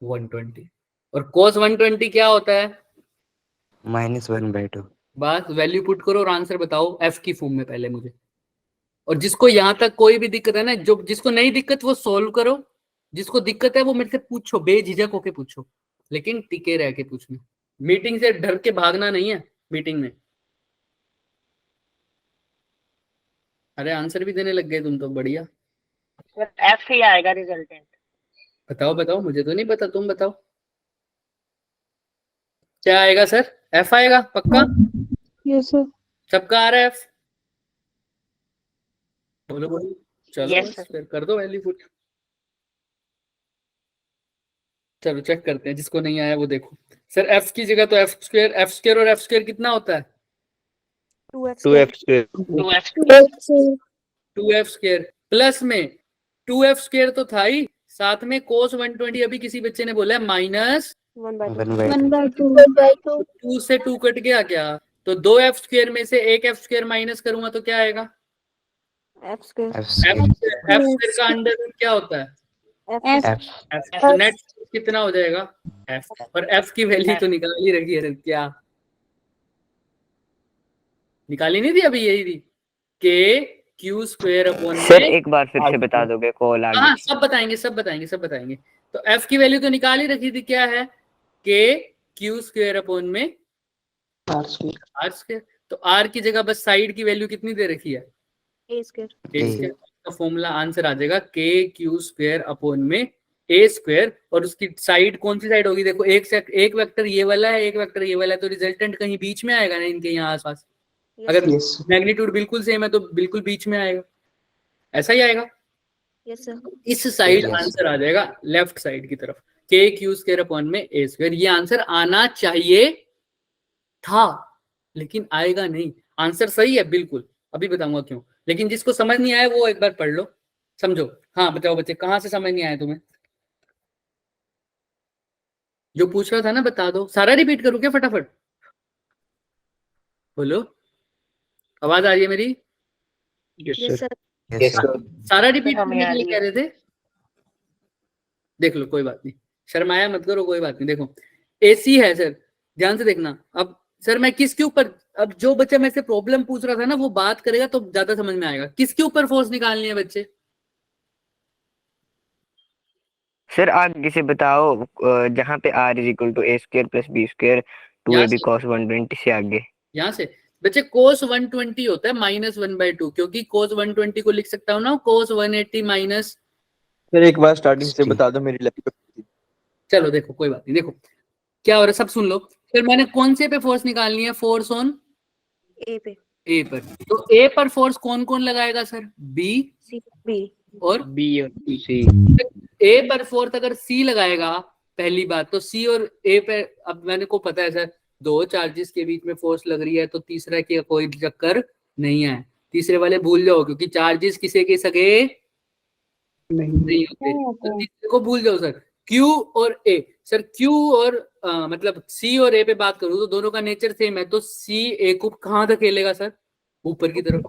120। और कोस 120 क्या होता है, -1/2। बस वैल्यू पुट करो और आंसर बताओ एफ की फॉर्म में पहले मुझे। और जिसको यहाँ तक कोई भी दिक्कत है ना, जो जिसको नहीं दिक्कत वो सोल्व करो, जिसको दिक्कत है वो मेरे से पूछो, बेझिझक होके पूछो, लेकिन टिके रह के पूछना। मीटिंग से डर के भागना नहीं है मीटिंग में। अरे आंसर भी देने लग गए तुम तो, बढ़िया। सर एफ ही आएगा रिजल्टेंट। बताओ बताओ, मुझे तो नहीं पता, तुम बताओ क्या आएगा सर। एफ आएगा पक्का, यस सर। सबका आ रहा है एफ, बोलो बोलो। चलो Yes, बस sir. फिर कर दो वैल्यू पुट। चलो चेक करते हैं, जिसको नहीं आया वो देखो। सर एफ की जगह तो एफ स्क्वायर और एफ स्क्वायर कितना होता है 2f square 2f square, plus में 2f स्क्वायर तो था ही, साथ में कोस 120 अभी किसी बच्चे ने बोला है माइनस 1/2। 2 से 2 कट गया क्या, तो 2f स्क्वायर में से एक f स्क्वायर माइनस करूंगा तो क्या आएगा F f square। स्क्वायर का अंडर रूट क्या होता है f। तो नेट कितना हो जाएगा f, और f की वैल्यू तो निकाल ही रखी है क्या, निकाली नहीं थी अभी, यही थी के क्यू स्क्वायर अपॉन सर एक बार फिर से बता दोगे, कॉल आ हाँ गई। सब बताएंगे सब बताएंगे सब बताएंगे। तो f की वैल्यू तो निकाल ही रखी थी, क्या है के क्यू स्क्वायर अपॉन में R square। R square. तो r की जगह बस साइड की वैल्यू कितनी दे रखी है ए स्क्वायर। ए स्क्वायर का फॉर्मूला आंसर आ जाएगा के क्यू स्क्वायर अपॉन में ए स्क्वायर, और उसकी साइड कौन सी साइड होगी, देखो एक वेक्टर ये वाला है, एक वेक्टर ये वाला है, तो रिजल्टेंट कहीं बीच में आएगा ना इनके यहाँ आसपास। अगर Yes। मैग्नीट्यूड बिल्कुल सेम है तो बिल्कुल बीच में आएगा, ऐसा ही आएगा। Yes sir. इस साइड Yes। आंसर आ जाएगा लेफ्ट साइड की तरफ, के क्यू स्क्वायर अपॉन में ए स्क्वायर। ये आंसर आना चाहिए था लेकिन आएगा नहीं। आंसर सही है बिल्कुल, अभी बताऊंगा क्यों, लेकिन जिसको समझ नहीं आया वो एक बार पढ़ लो, समझो। हाँ बताओ बच्चे, कहाँ से समझ नहीं आया तुम्हें, जो पूछ रहा था ना बता दो। सारा रिपीट करूँ क्या फटाफट, बोलो, आवाज आ रही है मेरी। yes yes sir sir. Yes sir। सारा रिपीट हमें करने आ के लिए रही कह है। रहे थे, देख लो कोई बात नहीं, शर्माया मत करो, कोई बात नहीं। देखो एसी है सर, ध्यान से देखना। अब सर मैं किसके ऊपर, अब जो बच्चा मेरे से प्रॉब्लम पूछ रहा था ना वो बात करेगा तो ज्यादा समझ में आएगा। किसके ऊपर फोर्स निकालनी है बच्चे, सर आगे से बताओ, जहाँ पे r is equal to A square plus B square 2ab cos 120 से आगे। यहाँ से बच्चे कोस 120 होता है -1/2, क्योंकि कोस 120 को लिख सकता हूँ ना कोस 180 माइनस। सर एक बार स्टार्टिंग से बता दो, मेरी लैपटॉप। चलो देखो कोई बात नहीं, देखो क्या हो रहा है सब सुन लो। फिर मैंने कौन से पे फोर्स निकालनी है, फोर्स ऑन ए पे। ए पर। तो ए पर फोर्स कौन कौन लगाएगा सर, बी सी बी। और b और c। ए पर फोर्स अगर सी लगाएगा पहली बात, तो सी और ए पे, अब मैंने को पता है सर दो चार्जेस के बीच में फोर्स लग रही है तो तीसरा की कोई चक्कर नहीं है, तीसरे वाले भूल जाओ क्योंकि चार्जेस किसी के सगे नहीं होते, तो तीसरे को भूल जाओ सर। क्यू और ए, सर क्यू और मतलब सी और ए पे बात करूं तो दोनों का नेचर सेम है, तो सी ए को कहाँ धकेलेगा सर, ऊपर की तरफ।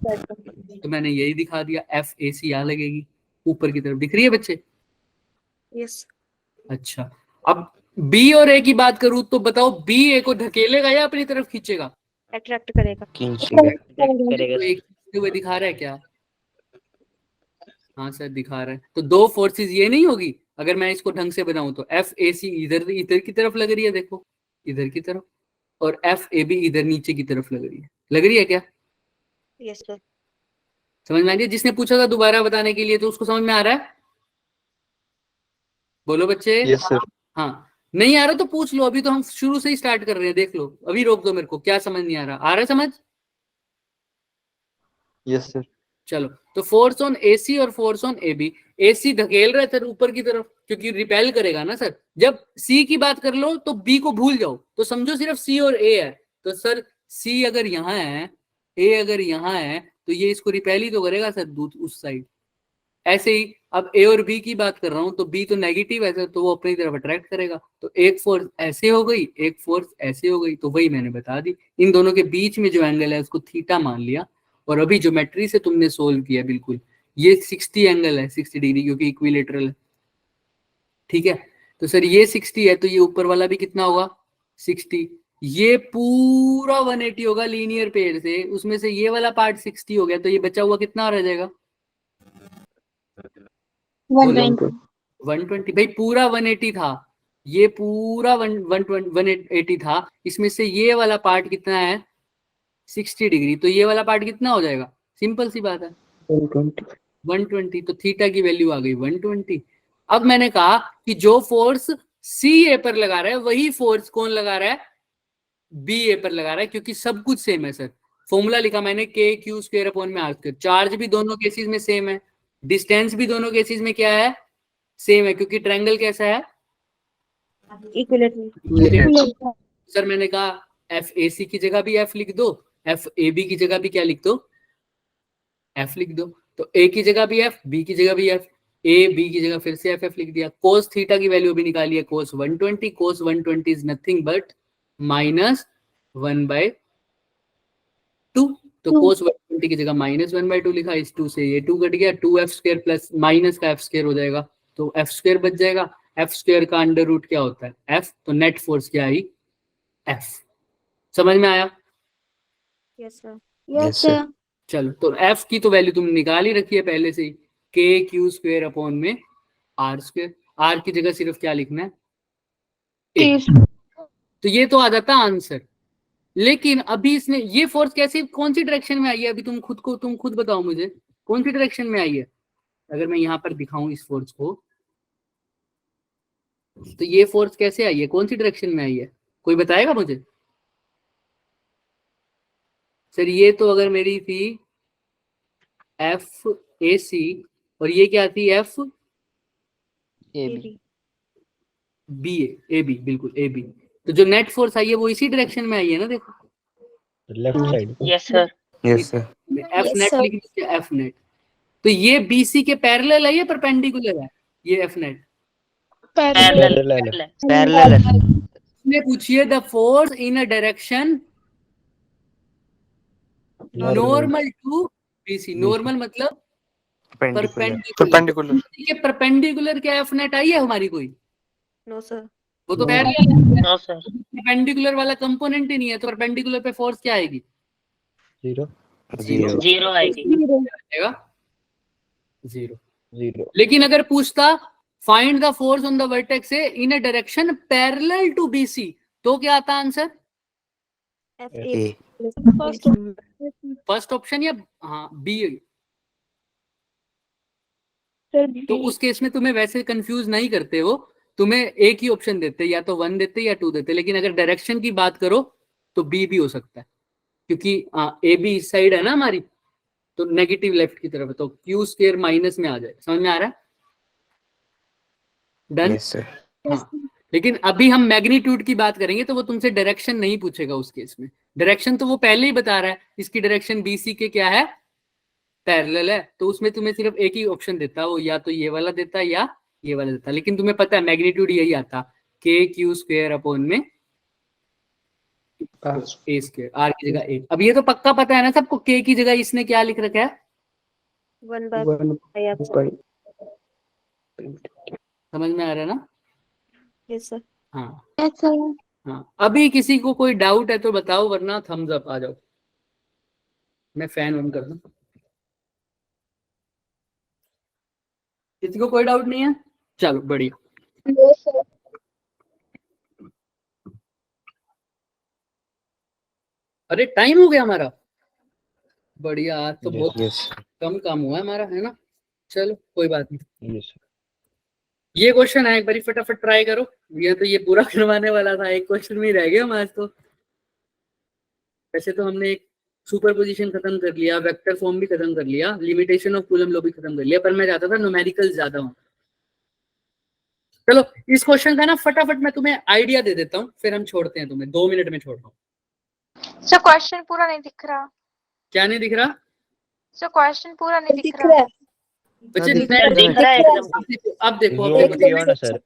तो मैंने यही दिखा दिया, एफ ए सी यहाँ लगेगी ऊपर की तरफ, दिख रही है बच्चे। यस। अच्छा अब बी और ए की बात करूं तो बताओ बी ए को धकेलेगा या अपनी तरफ खींचेगा, अट्रैक्ट करेगा। करेगा तो एक खींचते हुए दिखा रहा है क्या, हाँ सर दिखा रहा है। तो दो फोर्सेस ये नहीं होगी अगर मैं इसको ढंग से बनाऊं तो, एफ ए सी इधर इधर की तरफ लग रही है, देखो इधर की तरफ, और एफ ए बी इधर नीचे की तरफ लग रही है क्या, यस सर। समझ में आ रही है। जिसने पूछा था दोबारा बताने के लिए तो उसको समझ में आ रहा है, बोलो बच्चे। Yes sir. हाँ नहीं आ रहा तो पूछ लो, अभी तो हम शुरू से ही स्टार्ट कर रहे हैं, देख लो अभी रोक दो मेरे को, क्या समझ नहीं आ रहा है समझ। Yes sir. चलो तो फोर्स ऑन एसी और फोर्स ऑन एबी, एसी धकेल रहा है सर ऊपर की तरफ क्योंकि रिपेल करेगा ना सर। जब सी की बात कर लो तो बी को भूल जाओ, तो समझो सिर्फ सी और ए है, तो सर सी अगर यहाँ है, ए अगर यहाँ है, तो ये इसको रिपेल ही तो करेगा सर उस साइड, ऐसे ही अब ए और बी की बात कर रहा हूं, तो बी तो नेगेटिव है तो वो अपनी तरफ अट्रैक्ट करेगा, तो एक फोर्स ऐसे हो गई, एक फोर्स ऐसे हो गई, तो वही मैंने बता दी। इन दोनों के बीच में जो एंगल है उसको थीटा मान लिया, और अभी ज्योमेट्री से तुमने सोल्व किया बिल्कुल, ये 60 एंगल है, 60 डिग्री, क्योंकि इक्विलेटरल है, ठीक है। तो सर ये 60 है, तो ये ऊपर वाला भी कितना होगा 60, ये पूरा 180 होगा लीनियर पेयर से, उसमें से ये वाला पार्ट 60 हो गया, तो ये बचा हुआ कितना रह जाएगा 120। भाई पूरा 180 था, ये पूरा 180 था, इसमें से ये वाला पार्ट कितना है 60 डिग्री, तो ये वाला पार्ट कितना हो जाएगा, सिंपल सी बात है 120। तो थीटा की वैल्यू आ गई 120। अब मैंने कहा कि जो फोर्स सी ए पर लगा रहा है वही फोर्स कौन लगा रहा है, बी ए पर लगा रहा है, क्योंकि सब कुछ सेम है सर। फॉर्मूला लिखा मैंने के क्यू स्क्वायर अपॉन में आर स्क्वायर, चार्ज भी दोनों केसेस में सेम है, डिस्टेंस भी दोनों केसेस में क्या है सेम है, क्योंकि ट्रायंगल कैसा है सर। मैंने कहा एफ ए सी की जगह भी एफ लिख दो, एफ ए बी की जगह भी क्या लिख दो एफ लिख दो, तो ए की जगह भी एफ, बी की जगह भी एफ, ए बी की जगह फिर से एफ एफ लिख दिया। कोस थीटा की वैल्यू भी निकाली है, कोस 120, कोस 120 इज नथिंग बट -1/2, तो कोस 120 की जगह -1/2 लिखा, इस 2 से ये 2 कट गया, 2f² प्लस माइनस का f² हो जाएगा, तो f² बच जाएगा, f² का अंडर रूट क्या होता है f, तो नेट फोर्स क्या आई f। समझ में आया? Yes sir. Yes sir. चलो, तो f की तो वैल्यू तुमने निकाल ही रखी है पहले से ही, के क्यू स्क्वायर अपॉन में आर स्क्वायर, आर की जगह सिर्फ क्या लिखना है ए, तो ये तो आ जाता आंसर। लेकिन अभी इसने ये फोर्स कैसे कौन सी डायरेक्शन में आई है, अभी तुम खुद बताओ मुझे कौन सी डायरेक्शन में आई है। अगर मैं यहाँ पर दिखाऊं इस फोर्स को, तो ये फोर्स कैसे आई है, कौन सी डायरेक्शन में आई है, कोई बताएगा मुझे सर। ये तो अगर मेरी थी एफ ए सी, और ये क्या थी एफ बी ए बी, बिल्कुल ए बी, तो जो नेट फोर्स आई है वो इसी डायरेक्शन में आई है ना, देखो left side. Yes sir. Yes sir. F net लिख दीजिए, एफ नेट, तो ये बीसी के पैरेलल है या परपेंडिकुलर है, ये एफ नेट पैरेलल पैरेलल ने पूछिए the force in a direction normal to BC, normal मतलब परपेंडिकुलर, ठीक है, परपेंडिकुलर क्या एफ नेट आई है हमारी कोई, नो सर, वो तो पैरेलल है, नो सर, परपेंडिकुलर वाला कंपोनेंट ही नहीं है, तो परपेंडिकुलर पे फोर्स क्या आएगी जीरो जीरो आएगी, जीरो। लेकिन अगर पूछता find the force on the vertex in a direction parallel to BC, तो क्या आता आंसर ए। फर्स्ट ऑप्शन या हाँ बी। तो उस केस में तुम्हें वैसे कंफ्यूज नहीं करते हो, तुम्हें एक ही ऑप्शन देते, या तो 1 देते या 2 देते, लेकिन अगर डायरेक्शन की बात करो तो बी भी हो सकता है, क्योंकि ए बी इस साइड है ना हमारी, तो नेगेटिव लेफ्ट की तरफ है, तो क्यू स्क्वायर माइनस में आ जाए। समझ में आ रहा है? डन। Yes sir. हाँ, लेकिन अभी हम मैग्नीट्यूड की बात करेंगे तो वो तुमसे डायरेक्शन नहीं पूछेगा उस केस में, डायरेक्शन तो वो पहले ही बता रहा है, इसकी डायरेक्शन बीसी के क्या है पैरेलल है, तो उसमें तुम्हें सिर्फ एक ही ऑप्शन देता, वो या तो ये वाला देता या ये वाला देता, लेकिन तुम्हें पता है मैग्नीट्यूड यही आता, के क्यू स्क्वायर अपॉन में ए स्क्वायर, आर की जगह ए। अब ये तो पक्का पता है ना सबको, के की जगह इसने क्या लिख रखा है 1/5। समझ में आ रहा है ना? Yes sir. हाँ हाँ, अभी किसी को कोई डाउट है तो बताओ, वरना थम्स अप आ जाओ, मैं फैन ऑन कर दूं। किसी को कोई डाउट नहीं है? चलो बढ़िया। अरे टाइम हो गया हमारा, बढ़िया, आज तो बहुत कम काम हुआ है हमारा, है ना? चलो कोई बात नहीं। ये क्वेश्चन है, एक बारी फटाफट ट्राई करो, ये तो ये पूरा करवाने वाला था, एक क्वेश्चन में रह गया हम आज तो। वैसे तो हमने एक सुपरपोजिशन खत्म कर लिया, वेक्टर फॉर्म भी खत्म कर लिया, लिमिटेशन ऑफ कूलम लॉ भी खत्म कर लिया, पर मैं चाहता था न्यूमेरिकल ज्यादा हो। चलो इस क्वेश्चन का ना फटाफट मैं तुम्हें आइडिया दे देता हूँ, फिर हम छोड़ते हैं तुम्हें, 2 मिनट में छोड़ रहा हूँ। सर क्वेश्चन पूरा नहीं दिख रहा। क्या नहीं दिख रहा? सर क्वेश्चन पूरा नहीं दिख रहा। बच्चे दिख net दिख रहा है एकदम। अब देखो अब Zero देखो किया ना सर।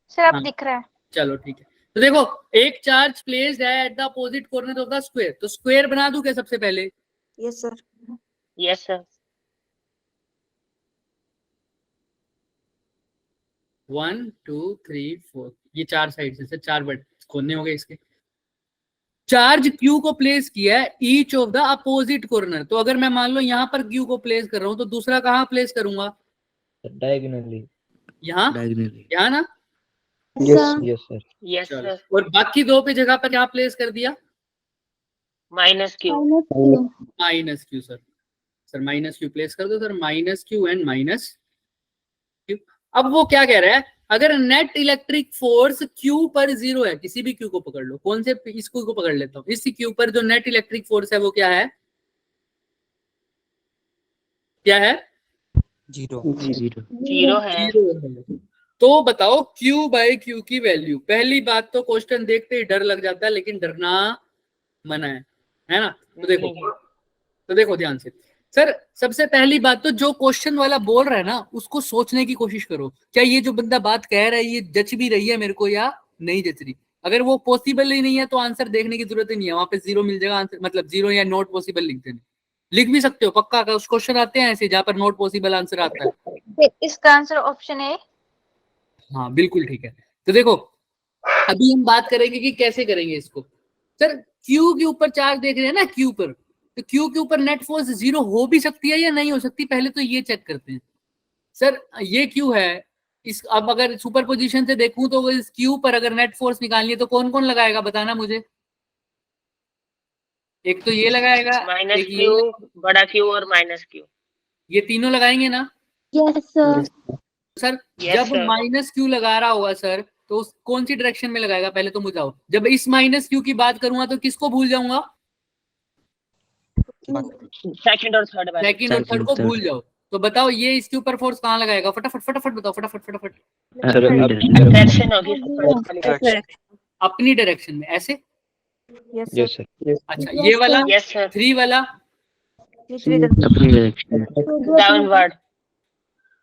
सर अब हाँ। दिख रहा है। चलो ठीक है। तो देखो एक चार्ज प्लेस्ड है at the opposite corner of the square, तो स्क्वायर बना दूं क्या सबसे पहले? Yes sir. Yes sir. 1 2 3 4 ये चार साइड से चार बट कोने हो गए इसके। चार्ज क्यू को प्लेस किया है each of the opposite corner, तो अगर मैं मान लो यहाँ पर क्यू को प्लेस कर रहा हूँ तो दूसरा कहाँ प्लेस करूंगा? Diagonally. यहाँ डायगोनली। यहाँ ना। Yes sir. यस चलो सर। और बाकी दो पे जगह पर क्या प्लेस कर दिया? Minus Q. Minus Q sir. Sir minus Q place कर दो sir, minus Q and minus Q. अब वो क्या कह रहा है, अगर नेट इलेक्ट्रिक फोर्स क्यू पर 0 है, किसी भी क्यू को पकड़ लो, कौन से इस क्यू को पकड़ लेता हूँ, इस क्यू पर जो नेट इलेक्ट्रिक फोर्स है वो क्या है? क्या है? जीरो। जीरो। जीरो है। तो बताओ Q बाई क्यू की वैल्यू। पहली बात तो क्वेश्चन देखते ही डर लग जाता है, लेकिन डरना मना है ना? तो देखो ध्यान से सर, सबसे पहली बात तो जो क्वेश्चन वाला बोल रहा है ना उसको सोचने की कोशिश करो, क्या ये जो बंदा बात कह रहा है ये जच भी रही है मेरे को या नहीं जच रही। अगर वो पॉसिबल ही नहीं है तो आंसर देखने की जरूरत ही नहीं है, वहां पे 0 मिल जाएगा आंसर, मतलब 0 या नॉट पॉसिबल लिख देना। लिख भी सकते हो पक्का, उस क्वेश्चन आते हैं ऐसे जहां पर नॉट पॉसिबल आंसर आता है। इसका आंसर ऑप्शन है। हाँ बिल्कुल ठीक है। तो देखो अभी हम बात करेंगे कि कैसे करेंगे इसको। सर क्यू के ऊपर चार्ज देख रहे हैं ना, क्यू पर, तो क्यू के ऊपर नेट फोर्स 0 हो भी सकती है या नहीं हो सकती, पहले तो ये चेक करते हैं। सर ये क्यू है, इस अब अगर सुपर पोजिशन से देखूं तो इस क्यू पर अगर नेट फोर्स निकालनी है तो कौन कौन लगाएगा बताना मुझे। एक तो ये लगाएगा, माइनस एक ये, क्यू, बड़ा क्यू और माइनस क्यू। ये तीनों लगाएंगे ना यस सर। सर? Yes, जब sir. माइनस क्यू लगा रहा होगा सर तो कौन सी डायरेक्शन में लगाएगा पहले तो मुझे बताओ। जब इस माइनस क्यू की बात करूंगा तो किसको भूल जाऊंगा? सेकंड और थर्ड वाले। सेकंड और थर्ड को Second, भूल third. जाओ। तो बताओ ये इसके ऊपर फोर्स कहाँ लगाएगा, फटाफट फटाफट बताओ, फटाफट फटाफट। सर अब अट्रैक्शन होगी first वाली। अपनी डायरेक्शन में ऐसे। Yes sir. अच्छा ये वाला यस सर। 3 वाला अपनी डायरेक्शन। डाउनवर्ड।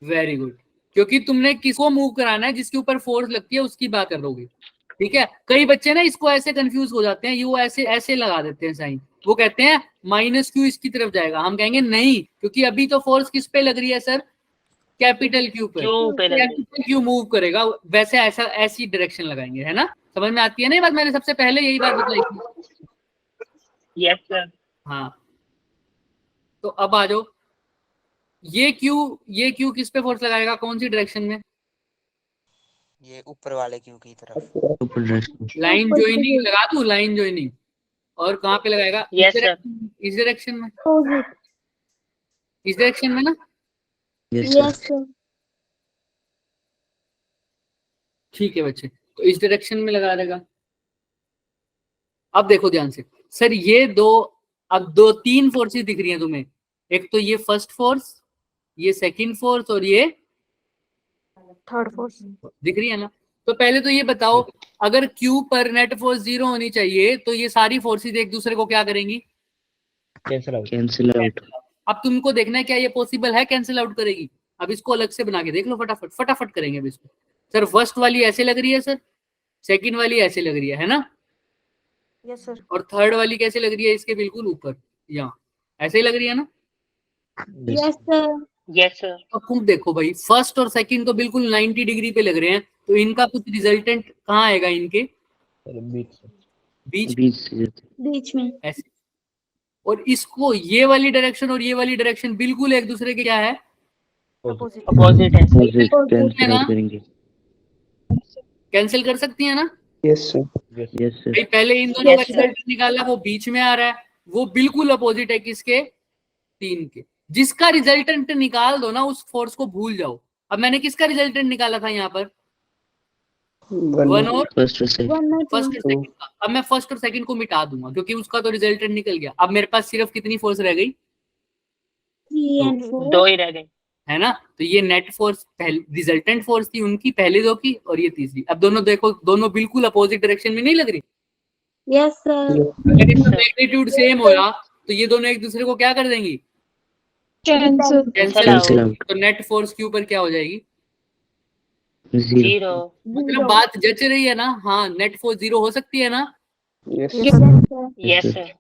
वेरी गुड, क्योंकि तुमने किसको मूव कराना है, जिसके ऊपर फोर्स लगती है उसकी बात कर लोगे। ठीक है, कई बच्चे ना इसको ऐसे कंफ्यूज हो जाते हैं, ये वो ऐसे ऐसे लगा देते हैं साइन, वो कहते हैं माइनस क्यू इसकी तरफ जाएगा, हम कहेंगे नहीं, क्योंकि अभी तो फोर्स किस पे लग रही है सर? कैपिटल क्यू पे। क्यू पे लग रही है। कैपिटल क्यू मूव करेगा, वैसे ऐसा ऐसी डायरेक्शन लगाएंगे, है ना? समझ में आती है ना ये बात? मैंने सबसे पहले यही बात बताई थी। Yes sir. हाँ तो अब आ जाओ, ये क्यू किस पे फोर्स लगाएगा, कौन सी डायरेक्शन में? ये ऊपर वाले क्यू की तरफ। ऊपर डायरेक्शन। लाइन ज्वाइनिंग लगा दूं, लाइन ज्वाइनिंग। और कहाँ पे लगाएगा? Yes, sir. इस डायरेक्शन में, इस डायरेक्शन में ना। Yes sir. ठीक है बच्चे, तो इस डायरेक्शन में लगा देगा। अब देखो ध्यान से सर, ये दो, अब दो तीन फोर्सेस दिख रही हैं तुम्हें, एक तो ये फर्स्ट फोर्स, ये सेकंड फोर्स और ये थर्ड फोर्स दिख रही है ना? तो पहले तो ये बताओ, अगर क्यू पर नेट फोर्स 0 होनी चाहिए तो ये सारी फोर्सेस एक दूसरे को क्या करेंगी? Cancel out. Cancel out. अब तुमको देखना है क्या ये पॉसिबल है कैंसिल आउट करेगी। अब इसको अलग से बना के देख लो, फटाफट फटाफट करेंगे अब इसको। सर फर्स्ट वाली ऐसे लग रही है सर, सेकंड वाली ऐसे लग रही है ना? Yes sir. और थर्ड वाली कैसे लग रही है? इसके बिल्कुल ऊपर, यहाँ ऐसे ही लग रही है ना? Yes sir. Yes sir. अब तुम देखो भाई, फर्स्ट और सेकंड तो बिल्कुल 90 डिग्री पे लग रहे हैं, तो इनका कुछ रिजल्टेंट कहाँ आएगा? इनके सर बीच से। बीच बीच से बीच में ऐसे। और इसको ये वाली डायरेक्शन और ये वाली डायरेक्शन बिल्कुल एक दूसरे के क्या है? अपोजिट। अपोजिट है। कैंसिल आउट करेंगे। कैंसिल कर सकती है ना? Yes sir. Yes sir. भाई पहले इन दोनों का Yes, sir. रिजल्ट निकाला, वो बीच में आ रहा है, वो बिल्कुल अपोजिट है किसके? 3 के। जिसका रिजल्टेंट निकाल दो ना उस फोर्स को भूल जाओ। अब मैंने किसका रिजल्टेंट निकाला था यहाँ पर? 1 और फर्स्ट और सेकंड। फर्स्ट और सेकंड का। अब मैं फर्स्ट और सेकंड को मिटा दूंगा क्योंकि उसका तो रिजल्टेंट निकल गया। अब मेरे पास सिर्फ कितनी फोर्स रह गई? 3 and 4 दो ही रह गए। है ना? तो ये नेट फोर्स रिजल्टेंट फोर्स थी उनकी, पहले दो की और ये तीसरी। अब दोनों देखो, दोनों बिल्कुल अपोजिट डायरेक्शन में नहीं लग रही। Yes sir. अगर इनका मैग्नीट्यूड सेम हो रहा तो ये दोनों एक दूसरे को क्या कर देंगी? Cancel. Cancel cancel out. Out तो नेट फोर्स क्यू पर क्या हो जाएगी? Zero zero. मतलब बात जच रही है ना? हाँ, नेट फोर्स जीरो हो सकती है ना? Yes yes sir.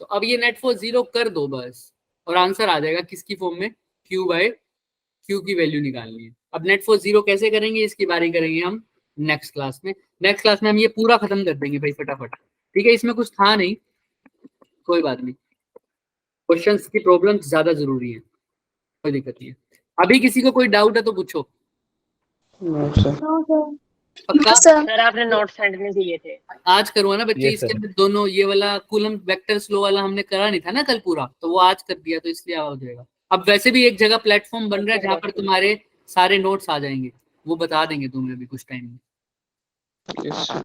तो अब ये नेट फोर्स जीरो कर दो बस, और आंसर आ जाएगा किसकी फॉर्म में? क्यू बाय क्यू की वैल्यू निकालनी है। अब नेट फोर्स जीरो कैसे करेंगे इसकी बारी करेंगे हम नेक्स्ट क्लास में। नेक्स्ट क्लास में हम ये पूरा खत्म कर देंगे भाई फटाफट, ठीक है? इसमें कुछ था नहीं, कोई बात नहीं, क्वेश्चंस की प्रॉब्लम ज्यादा जरूरी है, कोई दिक्कत नहीं है। अभी किसी को कोई डाउट है तो पूछो। No sir. पक्का? सर आपने नोट सेंड नहीं किए थे। आज करूँगा ना बच्चे, Yes, इसके sir. अंदर दोनों ये वाला कूलम वेक्टर स्लो वाला हमने करा नहीं था ना कल पूरा, तो वो आज कर दिया तो इसलिए हो जाएगा। अब वैसे भी एक जगह प्लेटफॉर्म बन रहा है जहाँ पर तुम्हारे सारे नोट्स आ जाएंगे, वो बता देंगे तुम्हें भी कुछ टाइम में, यस सर।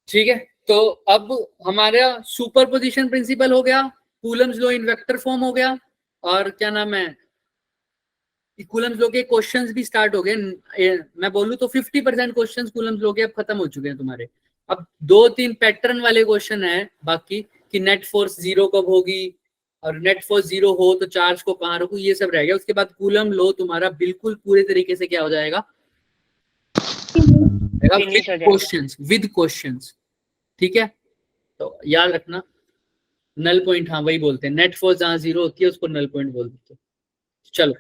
ठीक है? तो अब हमारा सुपरपोजिशन प्रिंसिपल हो गया, Coulomb's law in vector form हो गया, और क्या नाम है, कूलम्स लॉ के क्वेश्चंस भी स्टार्ट हो गए। मैं बोलूँ तो 50% क्वेश्चंस कूलम्स लॉ के अब खत्म हो चुके हैं तुम्हारे। अब 2-3 पैटर्न वाले क्वेश्चन है बाकी, कि नेट फोर्स जीरो कब होगी, और नेट फोर्स जीरो हो तो चार्ज को कहाँ रखूं, ये सब रह गया। उसके बाद कूलम लॉ तुम्हारा बिल्कुल पूरे तरीके से क्या हो जाएगा? विद क्वेश्चंस, ठीक है? तो याद रखना, नल पॉइंट, हाँ वही बोलते हैं, नेट फोर्स जहाँ जीरो होती है उसको नल पॉइंट बोल देते हैं। चलो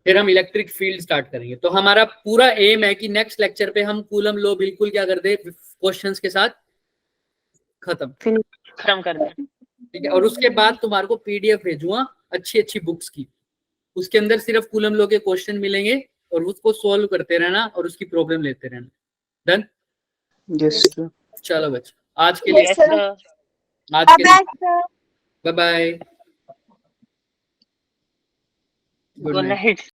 फिर हम इलेक्ट्रिक फील्ड स्टार्ट करेंगे। तो हमारा पूरा एम है कि नेक्स्ट लेक्चर पे हम कूलम लॉ बिल्कुल क्या कर दे, क्वेश्चंस के साथ खत्म कर दें। ठीक है? और उसके बाद तुम्हारे को पीडीएफ भेजूंगा अच्छी अच्छी बुक्स की, उसके अंदर सिर्फ कूलम लॉ के क्वेश्चन मिलेंगे और उसको सॉल्व करते रहना और उसकी प्रॉब्लम लेते रहना। डन? Yes sir. चलो बच्चों, आज के लिए yes sir. Bye bye, good night.